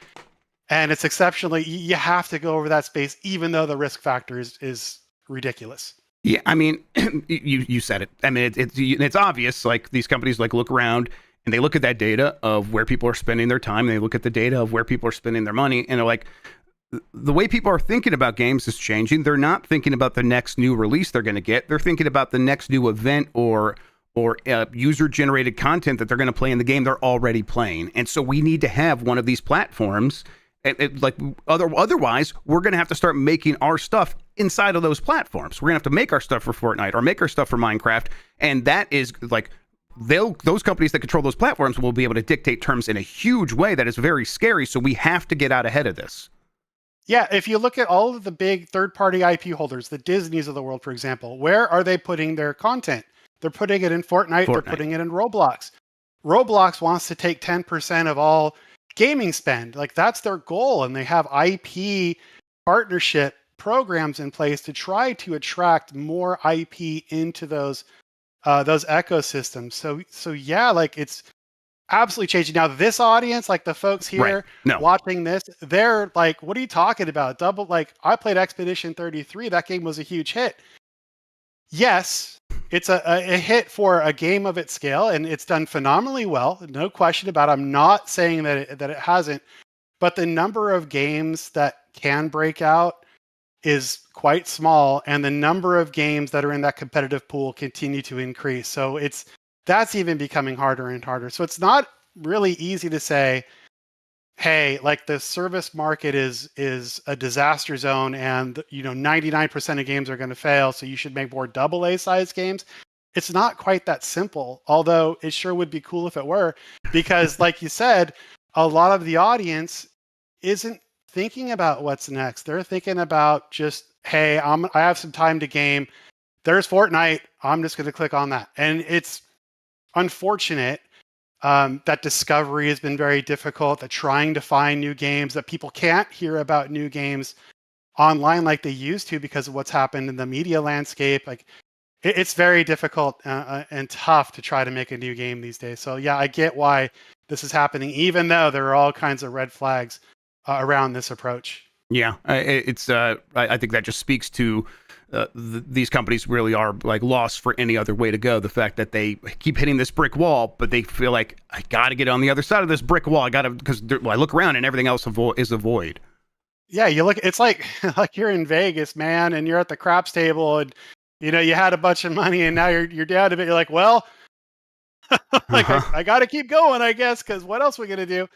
and it's exceptionally. You have to go over that space, even though the risk factor is ridiculous. Yeah, I mean, you said it. I mean, it's obvious. Like these companies like look around and they look at that data of where people are spending their time. And they look at the data of where people are spending their money, and they're like, the way people are thinking about games is changing. They're not thinking about the next new release they're going to get. They're thinking about the next new event or user-generated content that they're going to play in the game they're already playing. And so we need to have one of these platforms. Otherwise, we're going to have to start making our stuff inside of those platforms. We're going to have to make our stuff for Fortnite or make our stuff for Minecraft. And that is like, those companies that control those platforms will be able to dictate terms in a huge way that is very scary. So we have to get out ahead of this. Yeah, if you look at all of the big third-party IP holders, the Disneys of the world, for example, where are they putting their content? They're putting it in Fortnite. They're putting it in Roblox. Roblox wants to take 10% of all gaming spend. Like that's their goal, and they have IP partnership programs in place to try to attract more IP into those ecosystems. So yeah, like it's absolutely changing. Now this audience, like the folks here watching this, they're like, what are you talking about? Like I played Expedition 33. That game was a huge hit. Yes, it's a hit for a game of its scale, and it's done phenomenally well. No question about it. I'm not saying that it hasn't, but the number of games that can break out is quite small, and the number of games that are in that competitive pool continue to increase. So that's even becoming harder and harder. So it's not really easy to say, hey, like the service market is a disaster zone, and 99% of games are going to fail, so you should make more AA size games. It's not quite that simple, although it sure would be cool if it were, because like you said, a lot of the audience isn't thinking about what's next. They're thinking about just, hey, I have some time to game. There's Fortnite. I'm just going to click on that. And it's unfortunate that discovery has been very difficult, that trying to find new games, that people can't hear about new games online like they used to because of what's happened in the media landscape. Like it's very difficult and tough to try to make a new game these days. So yeah, I get why this is happening, even though there are all kinds of red flags around this approach. Yeah, I think that just speaks to these companies really are like lost for any other way to go. The fact that they keep hitting this brick wall, but they feel like I got to get on the other side of this brick wall. Because I look around and everything else is a void. Yeah, you look. It's like you're in Vegas, man, and you're at the craps table, and you had a bunch of money, and now you're down a bit. You're like, well, like I got to keep going, I guess, because what else are we gonna do?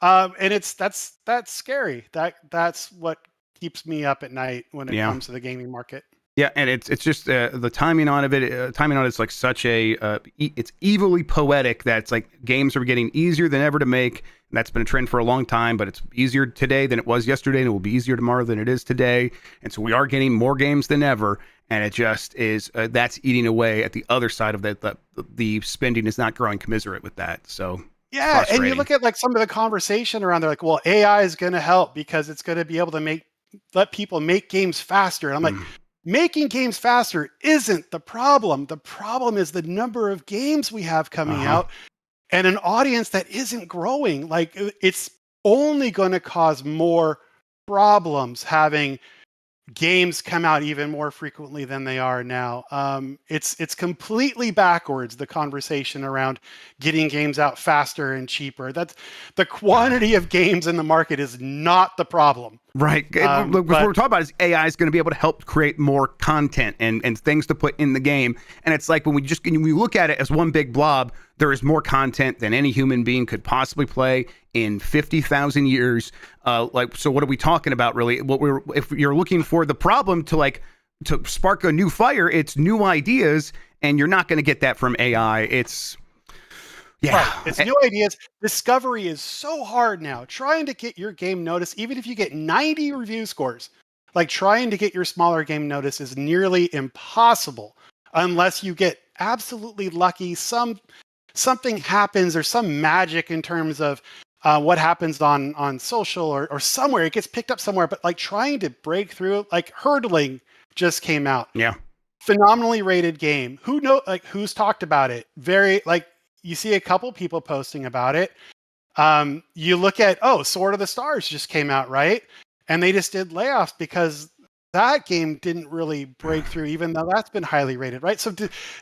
And that's scary. That's what keeps me up at night when it comes to the gaming market. Yeah, and it's just the timing on it. Timing on it's like such a it's evilly poetic that it's like games are getting easier than ever to make. And that's been a trend for a long time, but it's easier today than it was yesterday, and it will be easier tomorrow than it is today. And so we are getting more games than ever, and it just is that's eating away at the other side of that. The spending is not growing commensurate with that. So. Yeah, and you look at like some of the conversation around there, like, well, AI is going to help because it's going to be able to let people make games faster. And I'm like, making games faster isn't the problem. The problem is the number of games we have coming out and an audience that isn't growing. Like, it's only going to cause more problems having games come out even more frequently than they are now. It's completely backwards, the conversation around getting games out faster and cheaper. That's the quantity of games in the market is not the problem. Right. What we're talking about is AI is going to be able to help create more content and things to put in the game. And it's like when we look at it as one big blob, there is more content than any human being could possibly play in 50,000 years. So what are we talking about really? If you're looking for the problem to spark a new fire, it's new ideas, and you're not going to get that from AI. It's new ideas. Discovery is so hard now. Trying to get your game noticed, even if you get 90 review scores, like trying to get your smaller game noticed is nearly impossible unless you get absolutely lucky. Something happens, or some magic in terms of what happens on social or somewhere. It gets picked up somewhere, but like trying to break through, like Hurdling just came out. Yeah. Phenomenally rated game. Who's talked about it? You see a couple people posting about it. You look at, Sword of the Stars just came out, right? And they just did layoffs because that game didn't really break through, even though that's been highly rated, right? So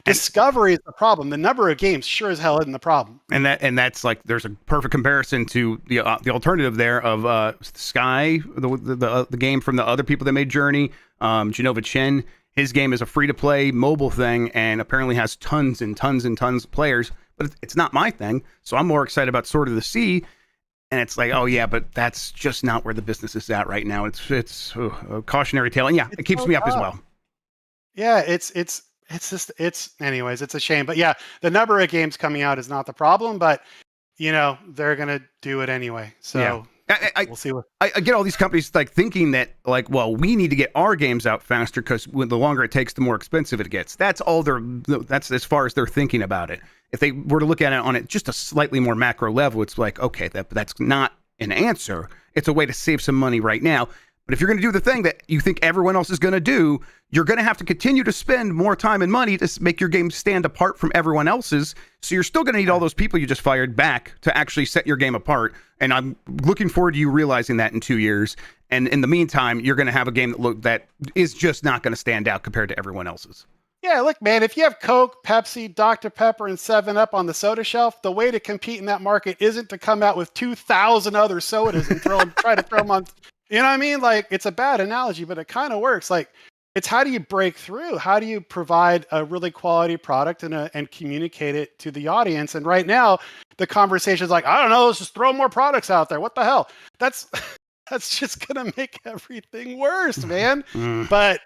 discovery is the problem. The number of games sure as hell isn't the problem. And that's like, there's a perfect comparison to the alternative there of Sky, the game from the other people that made Journey, Genova Chen. His game is a free-to-play mobile thing and apparently has tons and tons and tons of players, but it's not my thing. So I'm more excited about Sword of the Sea. And it's like, oh yeah, but that's just not where the business is at right now. It's a cautionary tale, and it keeps me up as well. Yeah, anyways, it's a shame. But yeah, the number of games coming out is not the problem, but they're gonna do it anyway. So we'll see. I get all these companies like thinking that like, well, we need to get our games out faster because the longer it takes, the more expensive it gets. That's as far as they're thinking about it. If they were to look at it on just a slightly more macro level, it's like, okay, that's not an answer. It's a way to save some money right now. But if you're going to do the thing that you think everyone else is going to do, you're going to have to continue to spend more time and money to make your game stand apart from everyone else's. So you're still going to need all those people you just fired back to actually set your game apart. And I'm looking forward to you realizing that in 2 years. And in the meantime, you're going to have a game that is just not going to stand out compared to everyone else's. Yeah, look, man, if you have Coke, Pepsi, Dr. Pepper, and 7-Up on the soda shelf, the way to compete in that market isn't to come out with 2,000 other sodas and try to throw them on. You know what I mean? Like, it's a bad analogy, but it kind of works. Like, it's how do you break through? How do you provide a really quality product and communicate it to the audience? And right now, the conversation is like, I don't know, let's just throw more products out there. What the hell? That's just gonna make everything worse, man. But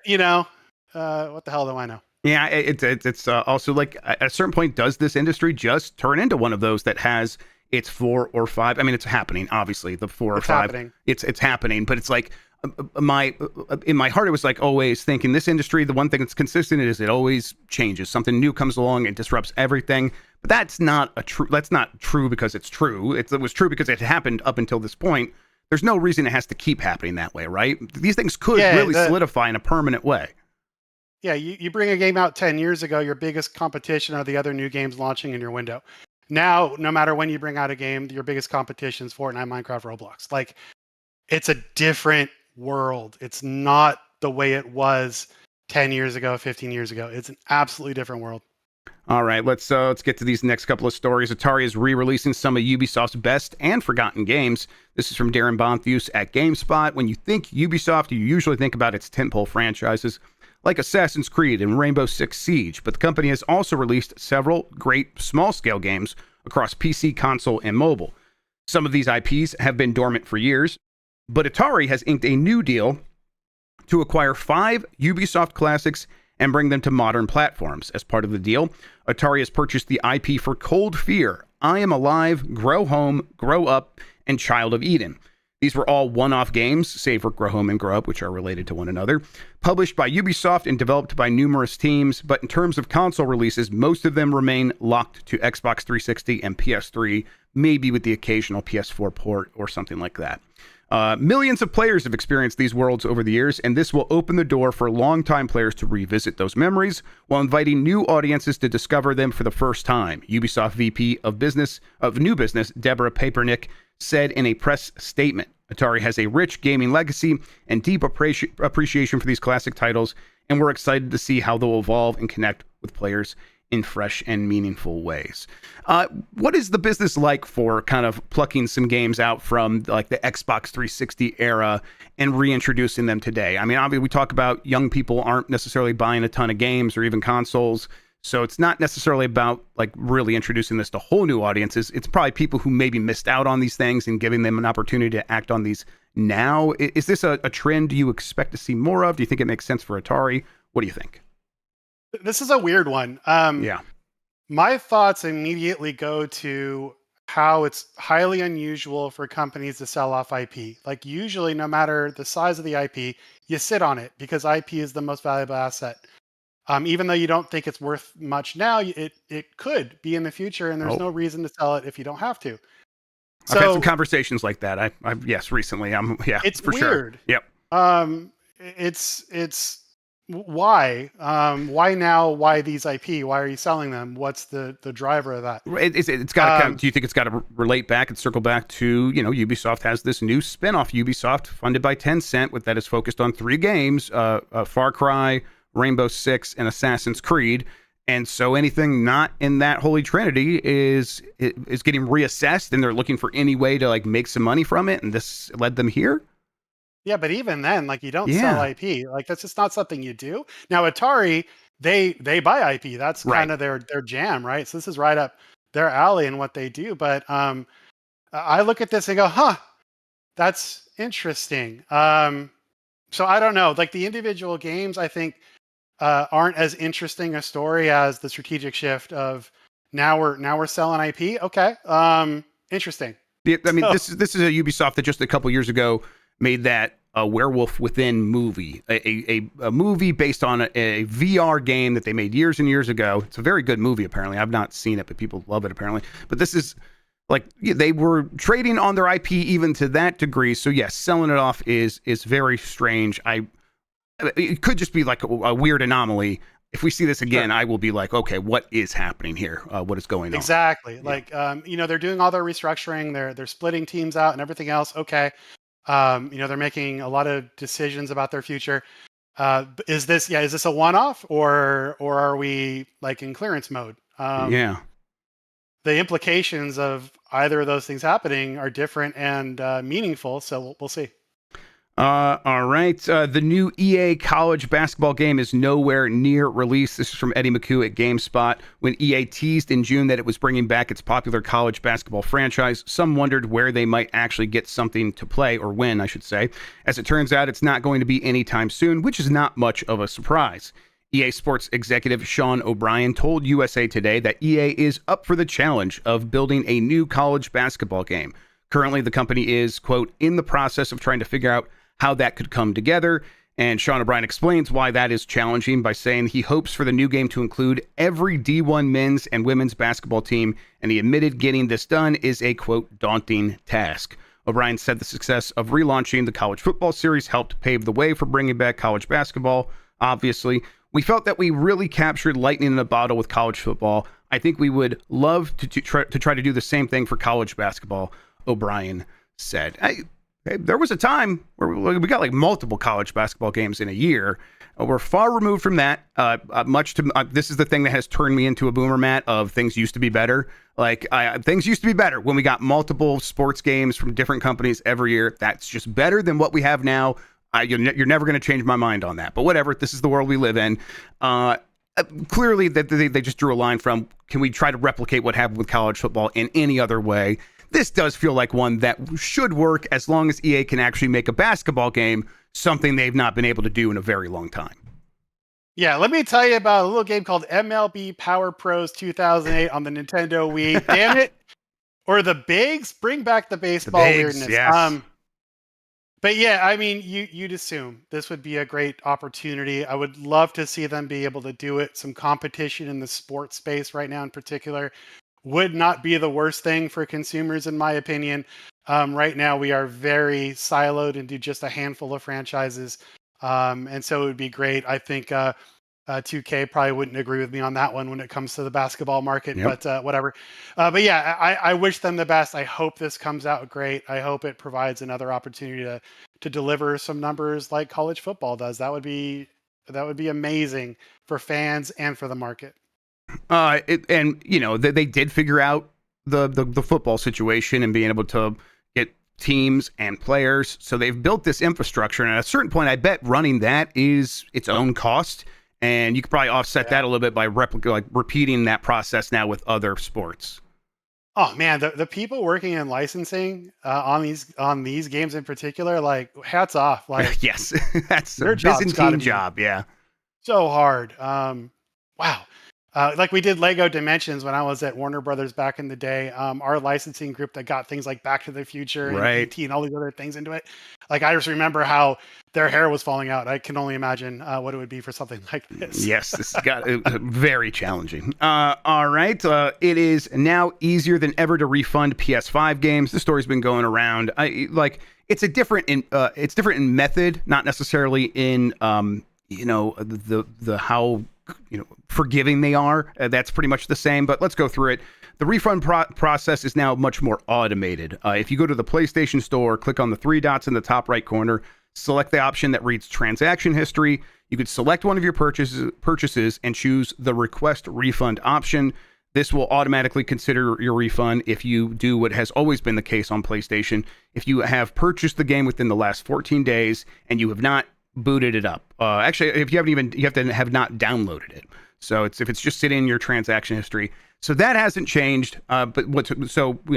what the hell do I know? Yeah, it's also like at a certain point, does this industry just turn into one of those that has its 4 or 5? I mean, it's happening, obviously, the 4 or 5. Happening. It's happening, but it's like in my heart, it was like always thinking this industry, the one thing that's consistent is it always changes. Something new comes along and disrupts everything. But that's not true because it's true. It was true because it happened up until this point. There's no reason it has to keep happening that way, right? These things could really solidify in a permanent way. Yeah, you bring a game out 10 years ago, your biggest competition are the other new games launching in your window. Now, no matter when you bring out a game, your biggest competition is Fortnite, Minecraft, Roblox. Like, it's a different world. It's not the way it was 10 years ago, 15 years ago. It's an absolutely different world. All right, let's get to these next couple of stories. Atari is re-releasing some of Ubisoft's best and forgotten games. This is from Darren Bonthus at GameSpot. When you think Ubisoft, you usually think about its tentpole franchises like Assassin's Creed and Rainbow Six Siege, but the company has also released several great small-scale games across PC, console, and mobile. Some of these IPs have been dormant for years, but Atari has inked a new deal to acquire 5 Ubisoft classics and bring them to modern platforms. As part of the deal, Atari has purchased the IP for Cold Fear, I Am Alive, Grow Home, Grow Up, and Child of Eden. These were all one-off games, save for Grow Home and Grow Up, which are related to one another, published by Ubisoft and developed by numerous teams, but in terms of console releases, most of them remain locked to Xbox 360 and PS3, maybe with the occasional PS4 port or something like that. Millions of players have experienced these worlds over the years, and this will open the door for longtime players to revisit those memories while inviting new audiences to discover them for the first time. Ubisoft VP of New Business, Deborah Papernick, said in a press statement, Atari has a rich gaming legacy and deep appreciation for these classic titles, and we're excited to see how they'll evolve and connect with players in fresh and meaningful ways. What is the business like for kind of plucking some games out from like the Xbox 360 era and reintroducing them today? I mean, obviously we talk about young people aren't necessarily buying a ton of games or even consoles, so it's not necessarily about like really introducing this to whole new audiences. It's probably people who maybe missed out on these things and giving them an opportunity to act on these now. Is this a trend you expect to see more of? Do you think it makes sense for Atari? What do you think? This is a weird one. Yeah. My thoughts immediately go to how it's highly unusual for companies to sell off IP. Like usually, no matter the size of the IP, you sit on it because IP is the most valuable asset. Even though you don't think it's worth much now, it could be in the future, and there's no reason to sell it if you don't have to. So, I've had some conversations like that. I've recently. It's for weird. Sure. Yep. It's why now? Why these IP? Why are you selling them? What's the driver of that? It's got to. Do you think it's got to relate back and circle back to Ubisoft has this new spin-off Ubisoft funded by Tencent that is focused on 3 games: Far Cry, Rainbow Six, and Assassin's Creed. And so anything not in that holy trinity is getting reassessed, and they're looking for any way to like make some money from it. And this led them here. Yeah, but even then, like you don't sell IP. Like that's just not something you do. Now Atari, they buy IP. That's kind of their jam, right? So this is right up their alley in what they do. But I look at this and go, that's interesting. So I don't know. Like the individual games, I think aren't as interesting a story as the strategic shift of now we're selling IP. Okay, interesting. Yeah, I mean, this is a Ubisoft that just a couple years ago made that Werewolf Within movie, a movie based on a VR game that they made years and years ago. It's a very good movie, apparently. I've not seen it, but people love it, apparently. But this is like they were trading on their IP even to that degree. So yes, selling it off is very strange. It could just be like a weird anomaly. If we see this again, I will be like, okay, what is happening here? What is going on? Exactly. Yeah. Like, they're doing all their restructuring. They're splitting teams out and everything else. Okay. They're making a lot of decisions about their future. Is this a one-off or are we like in clearance mode? Yeah. The implications of either of those things happening are different and meaningful. So we'll see. All right. The new EA college basketball game is nowhere near release. This is from Eddie McHugh at GameSpot. When EA teased in June that it was bringing back its popular college basketball franchise, some wondered where they might actually get something to play, or when, I should say. As it turns out, it's not going to be anytime soon, which is not much of a surprise. EA Sports executive Sean O'Brien told USA Today that EA is up for the challenge of building a new college basketball game. Currently, the company is, quote, in the process of trying to figure out how that could come together. And Sean O'Brien explains why that is challenging by saying he hopes for the new game to include every D1 men's and women's basketball team, and he admitted getting this done is a, quote, daunting task. O'Brien said the success of relaunching the college football series helped pave the way for bringing back college basketball. Obviously, we felt that we really captured lightning in a bottle with college football. I think we would love to try to do the same thing for college basketball, O'Brien said. There was a time where we got like multiple college basketball games in a year. We're far removed from that. This is the thing that has turned me into a boomer, Matt, of things used to be better. Things used to be better when we got multiple sports games from different companies every year. That's just better than what we have now. You're never going to change my mind on that. But whatever, this is the world we live in. Clearly, that they just drew a line from, can we try to replicate what happened with college football in any other way? This does feel like one that should work as long as EA can actually make a basketball game, something they've not been able to do in a very long time. Yeah, let me tell you about a little game called MLB Power Pros 2008 on the Nintendo Wii. Damn it. Or the Bigs, bring back the baseball weirdness. Yes. But yeah, I mean, you'd assume this would be a great opportunity. I would love to see them be able to do it. Some competition in the sports space right now in particular would not be the worst thing for consumers, in my opinion. Right now, we are very siloed into just a handful of franchises. And so it would be great. I think 2K probably wouldn't agree with me on that one when it comes to the basketball market, Yep. but whatever. But yeah, I wish them the best. I hope this comes out great. I hope it provides another opportunity to deliver some numbers like college football does. That would be amazing for fans and for the market. They did figure out the football situation and being able to get teams and players. So they've built this infrastructure, and at a certain point, I bet running that is its own cost. And you could probably offset that a little bit by repeating that process now with other sports. Oh man, the people working in licensing on these games in particular, like hats off. Like yes, that's their a Byzantine be job. Yeah, so hard. Wow. Like we did Lego Dimensions when I was at Warner Brothers back in the day. Our licensing group that got things like Back to the Future and E.T. and all these other things into it. Like I just remember how their hair was falling out. I can only imagine what it would be for something like this. Yes, this got very challenging. All right. It is now easier than ever to refund PS5 games. The story's been going around. It's different in method, not necessarily in the how forgiving they are. That's pretty much the same, but let's go through it. The refund process is now much more automated. If you go to the PlayStation Store, click on the three dots in the top right corner, select the option that reads transaction history. You could select one of your purchases and choose the request refund option. This will automatically consider your refund if you do what has always been the case on PlayStation. If you have purchased the game within the last 14 days and you have not booted it up. Actually, if you have to have not downloaded it. So if it's just sitting in your transaction history. So that hasn't changed. But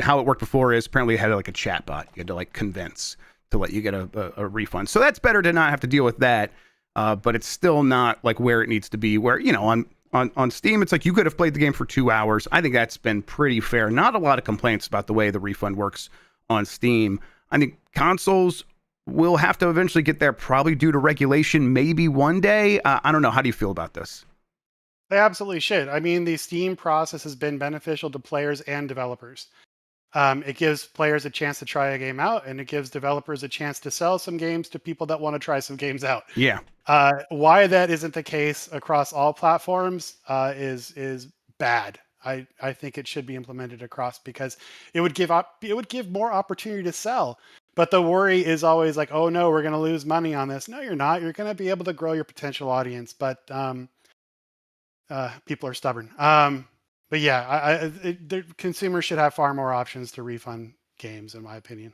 how it worked before is apparently it had like a chat bot. You had to convince to let you get a refund. So that's better to not have to deal with that. But it's still not where it needs to be. Where on Steam, it's you could have played the game for 2 hours. I think that's been pretty fair. Not a lot of complaints about the way the refund works on Steam. I think consoles will have to eventually get there, probably due to regulation, maybe one day. I don't know. How do you feel about this? They absolutely should. I mean, the Steam process has been beneficial to players and developers. It gives players a chance to try a game out, and it gives developers a chance to sell some games to people that want to try some games out. Yeah. Why that isn't the case across all platforms is bad. I think it should be implemented across because it would give more opportunity to sell. But the worry is always like, oh no, we're going to lose money on this. No, you're not. You're going to be able to grow your potential audience, but people are stubborn. But yeah, the consumers should have far more options to refund games, in my opinion.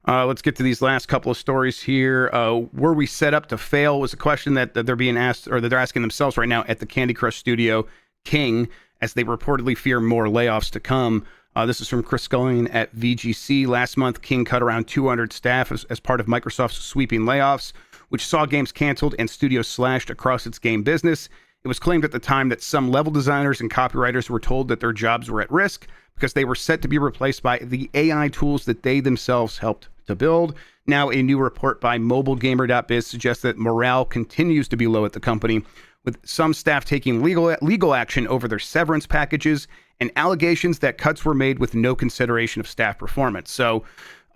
Let's get to these last couple of stories here. Were we set up to fail was a question that they're being asked, or that they're asking themselves right now at the Candy Crush studio King, as they reportedly fear more layoffs to come. This is from Chris Scullion at VGC. Last month, King cut around 200 staff as part of Microsoft's sweeping layoffs, which saw games canceled and studios slashed across its game business. It was claimed at the time that some level designers and copywriters were told that their jobs were at risk because they were set to be replaced by the AI tools that they themselves helped to build. Now, a new report by MobileGamer.biz suggests that morale continues to be low at the company, with some staff taking legal action over their severance packages and allegations that cuts were made with no consideration of staff performance. So,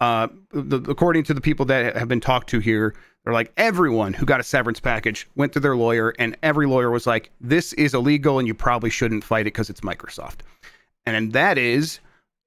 according to the people that have been talked to here, they're like, everyone who got a severance package went to their lawyer, and every lawyer was like, this is illegal and you probably shouldn't fight it because it's Microsoft. And that is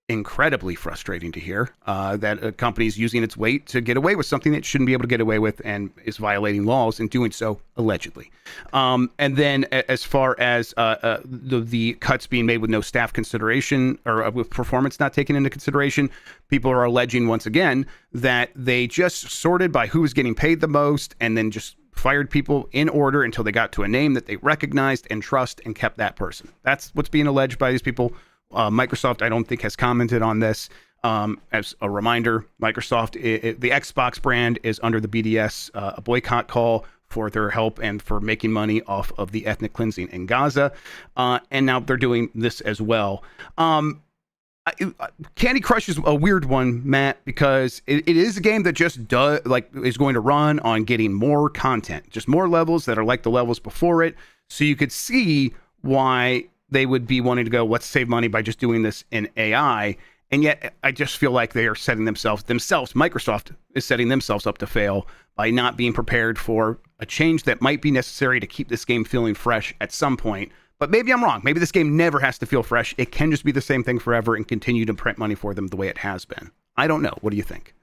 incredibly frustrating to hear, that a company is using its weight to get away with something it shouldn't be able to get away with and is violating laws and doing so allegedly. And then as far as the cuts being made with no staff consideration, or with performance not taken into consideration, people are alleging once again that they just sorted by who was getting paid the most and then just fired people in order until they got to a name that they recognized and trust and kept that person. That's what's being alleged by these people. Microsoft, I don't think, has commented on this. As a reminder, Microsoft, the Xbox brand is under the BDS, a boycott call for their help and for making money off of the ethnic cleansing in Gaza. And now they're doing this as well. Candy Crush is a weird one, Matt, because it is a game that just is going to run on getting more content, just more levels that are like the levels before it. So you could see why they would be wanting to go, let's save money by just doing this in AI. And yet I just feel like they are setting themselves, Microsoft is setting themselves up to fail by not being prepared for a change that might be necessary to keep this game feeling fresh at some point. But maybe I'm wrong. Maybe this game never has to feel fresh. It can just be the same thing forever and continue to print money for them the way it has been. I don't know. What do you think?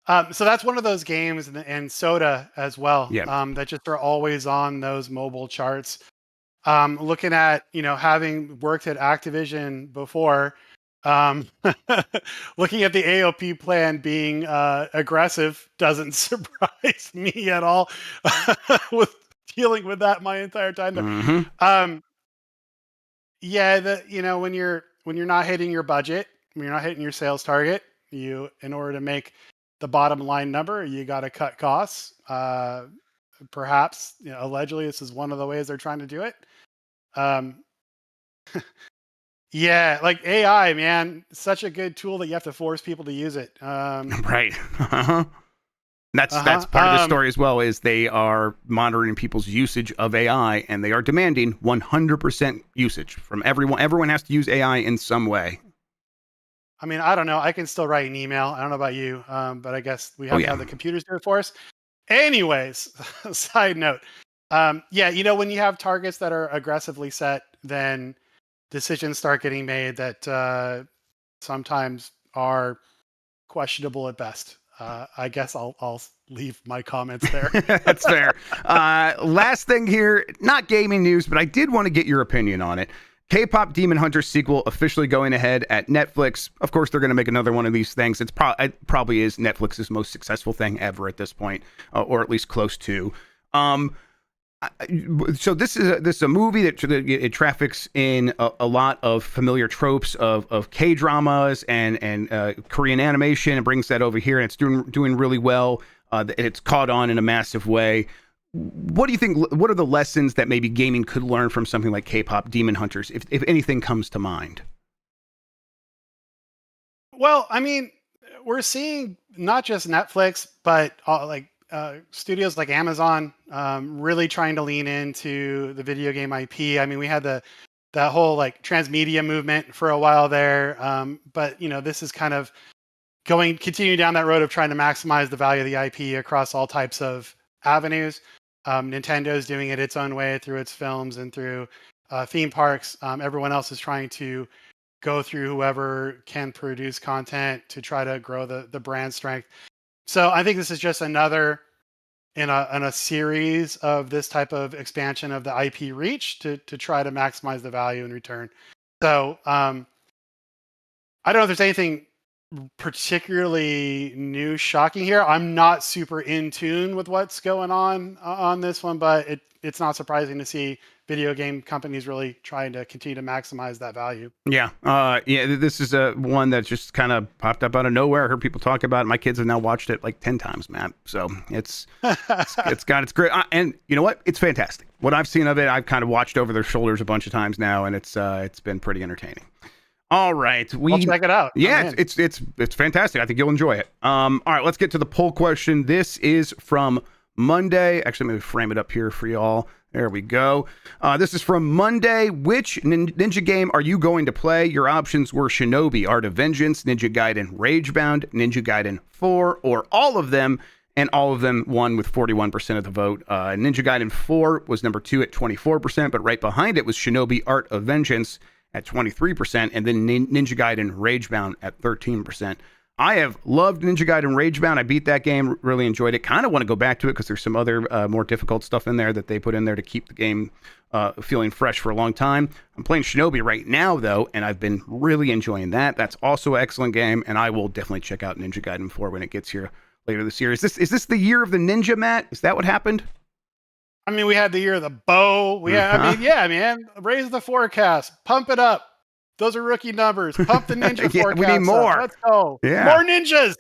So that's one of those games, and Soda as well, that just are always on those mobile charts. Looking at, having worked at Activision before, looking at the AOP plan being aggressive doesn't surprise me at all with dealing with that my entire time there. Mm-hmm. When you're not hitting your budget, when you're not hitting your sales target, in order to make the bottom line number, you got to cut costs. Perhaps, allegedly, this is one of the ways they're trying to do it. Yeah, like AI, man, such a good tool that you have to force people to use it. Right. That's part of the story as well, is they are monitoring people's usage of AI, and they are demanding 100% usage from everyone. Everyone has to use AI in some way. I mean, I don't know. I can still write an email. I don't know about you, but I guess we have to have the computers do it for us. Anyways, side note. When you have targets that are aggressively set, then decisions start getting made that sometimes are questionable at best. I guess I'll leave my comments there. That's fair. Last thing here, not gaming news, but I did want to get your opinion on it. KPop Demon Hunters sequel officially going ahead at Netflix. Of course, they're going to make another one of these things. It probably is Netflix's most successful thing ever at this point, or at least close to. So this is a movie that it traffics in a lot of familiar tropes of K-dramas and Korean animation, and brings that over here, and it's doing really well. It's caught on in a massive way. What do you think? What are the lessons that maybe gaming could learn from something like KPop Demon Hunters, if anything comes to mind? Well, I mean, we're seeing not just Netflix, but studios like Amazon really trying to lean into the video game IP. I mean, we had that whole transmedia movement for a while there, but this is kind of continuing down that road of trying to maximize the value of the IP across all types of avenues. Nintendo's doing it its own way through its films and through theme parks. Everyone else is trying to go through whoever can produce content to try to grow the brand strength. So I think this is just another in a series of this type of expansion of the IP reach to try to maximize the value in return. So I don't know if there's anything particularly new, shocking here. I'm not super in tune with what's going on this one, but it's not surprising to see video game companies really trying to continue to maximize that value. Yeah. This is one that just kind of popped up out of nowhere. I heard people talk about it. My kids have now watched it like 10 times, Matt. So it's got its great. And you know what? It's fantastic. What I've seen of it, I've kind of watched over their shoulders a bunch of times now, and it's been pretty entertaining. All right. I'll check it out. Yeah, it's fantastic. I think you'll enjoy it. All right, let's get to the poll question. This is from Monday. Actually, let me frame it up here for y'all. There we go. This is from Monday. Which ninja game are you going to play? Your options were Shinobi, Art of Vengeance, Ninja Gaiden Ragebound, Ninja Gaiden 4, or all of them, and all of them won with 41% of the vote. Ninja Gaiden 4 was number 2 at 24%, but right behind it was Shinobi, Art of Vengeance at 23%, and then Ninja Gaiden Ragebound at 13%. I have loved Ninja Gaiden Ragebound. I beat that game, really enjoyed it. Kind of want to go back to it because there's some other more difficult stuff in there that they put in there to keep the game feeling fresh for a long time. I'm playing Shinobi right now, though, and I've been really enjoying that. That's also an excellent game, and I will definitely check out Ninja Gaiden 4 when it gets here later this year. Is this the year of the ninja, Matt? Is that what happened? I mean, we had the year of the bow. I mean, yeah, man. Raise the forecast. Pump it up. Those are rookie numbers. Pump the ninja forecast. We need more. Let's go. Yeah. More ninjas.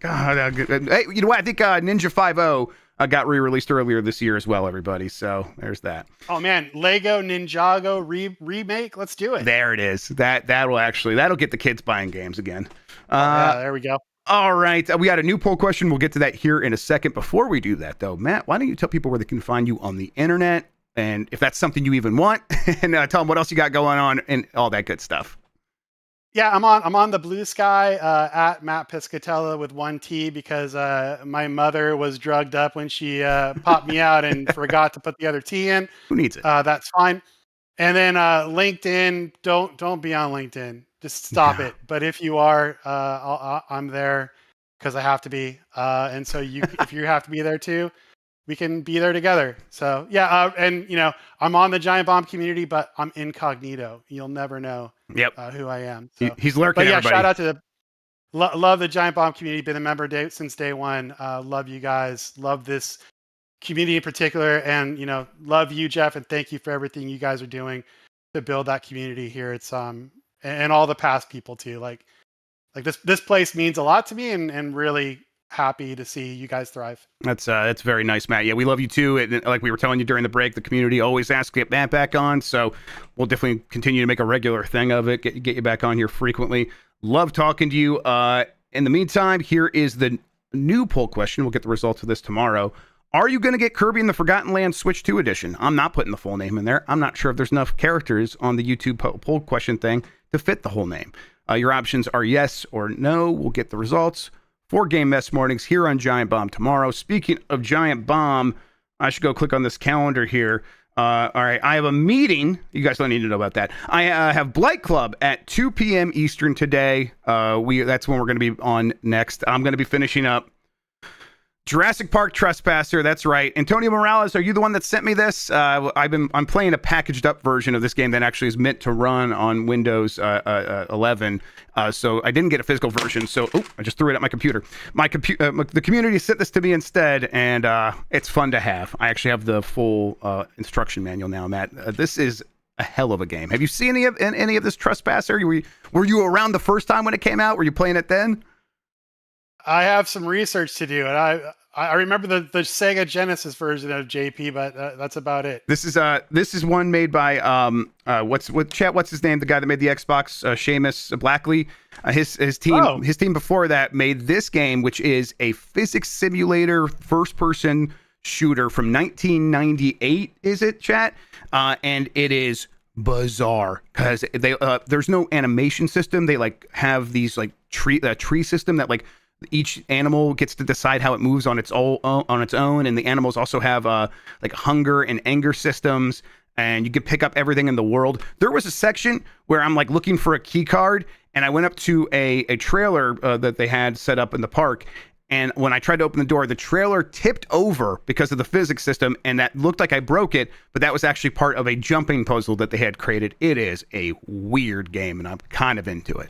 God, hey, you know what? I think Ninja 5.0 got re-released earlier this year as well, everybody. So there's that. Oh man, Lego Ninjago remake. Let's do it. There it is. That'll get the kids buying games again. Yeah, there we go. All right. We got a new poll question. We'll get to that here in a second. Before we do that, though, Matt, why don't you tell people where they can find you on the internet? And if that's something you even want, and tell them what else you got going on and all that good stuff. Yeah, I'm on the Blue Sky at Mat Piscatella with 1 T because my mother was drugged up when she popped me out and forgot to put the other T in. Who needs it? That's fine. And then LinkedIn, don't be on LinkedIn. Just stop it. But if you are, I'm there because I have to be. And so if you have to be there too, we can be there together. So yeah, and I'm on the Giant Bomb community, but I'm incognito. You'll never know who I am. So. He's lurking. But yeah, everybody. shout out to love the Giant Bomb community. Been a member since day one. Love you guys. Love this community in particular, and love you, Jeff, and thank you for everything you guys are doing to build that community here. It's and all the past people too. Like this place means a lot to me, and really happy to see you guys thrive. That's very nice, Matt. Yeah, we love you too. And like we were telling you during the break, the community always asks to get Matt back on, so we'll definitely continue to make a regular thing of it. Get you back on here frequently. Love talking to you. In the meantime, here is the new poll question. We'll get the results of this tomorrow. Are you going to get Kirby in the Forgotten Land Switch 2 edition? I'm not putting the full name in there. I'm not sure if there's enough characters on the YouTube poll question thing to fit the whole name. Your options are yes or no. We'll get the results for Game Mess Mornings here on Giant Bomb tomorrow. Speaking of Giant Bomb, I should go click on this calendar here. All right, I have a meeting. You guys don't need to know about that. I have Blight Club at 2 p.m. Eastern today. That's when we're going to be on next. I'm going to be finishing up Jurassic Park Trespasser. That's right. Antonio Morales, are you the one that sent me this? I'm playing a packaged up version of this game that actually is meant to run on Windows 11. So I didn't get a physical version. So I just threw it at my computer. The community sent this to me instead, and it's fun to have. I actually have the full instruction manual now, Matt. This is a hell of a game. Have you seen any of this Trespasser? Were you around the first time when it came out? Were you playing it then? I have some research to do, and I remember the Sega Genesis version of JP, but that's about it. This is one made by what's his name? The guy that made the Xbox, Seamus Blackley. His team before that made this game, which is a physics simulator first person shooter from 1998. Is it, chat? And it is bizarre because there's no animation system. They have these tree system that each animal gets to decide how it moves on its own, and the animals also have hunger and anger systems. and you could pick up everything in the world. There was a section where I'm like looking for a key card, and I went up to a trailer that they had set up in the park. And when I tried to open the door, the trailer tipped over because of the physics system, and that looked like I broke it, but that was actually part of a jumping puzzle that they had created. It is a weird game, and I'm kind of into it.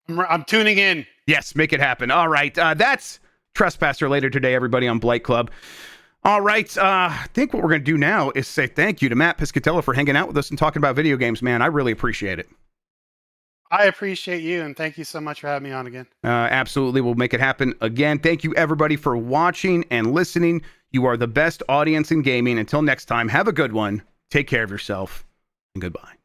I'm tuning in. Yes, make it happen. All right, that's Trespasser later today, everybody, on Blight Club. All right, I think what we're going to do now is say thank you to Mat Piscatella for hanging out with us and talking about video games, man. I really appreciate it. I appreciate you, and thank you so much for having me on again. Absolutely. We'll make it happen again. Thank you, everybody, for watching and listening. You are the best audience in gaming. Until next time, have a good one. Take care of yourself, and goodbye.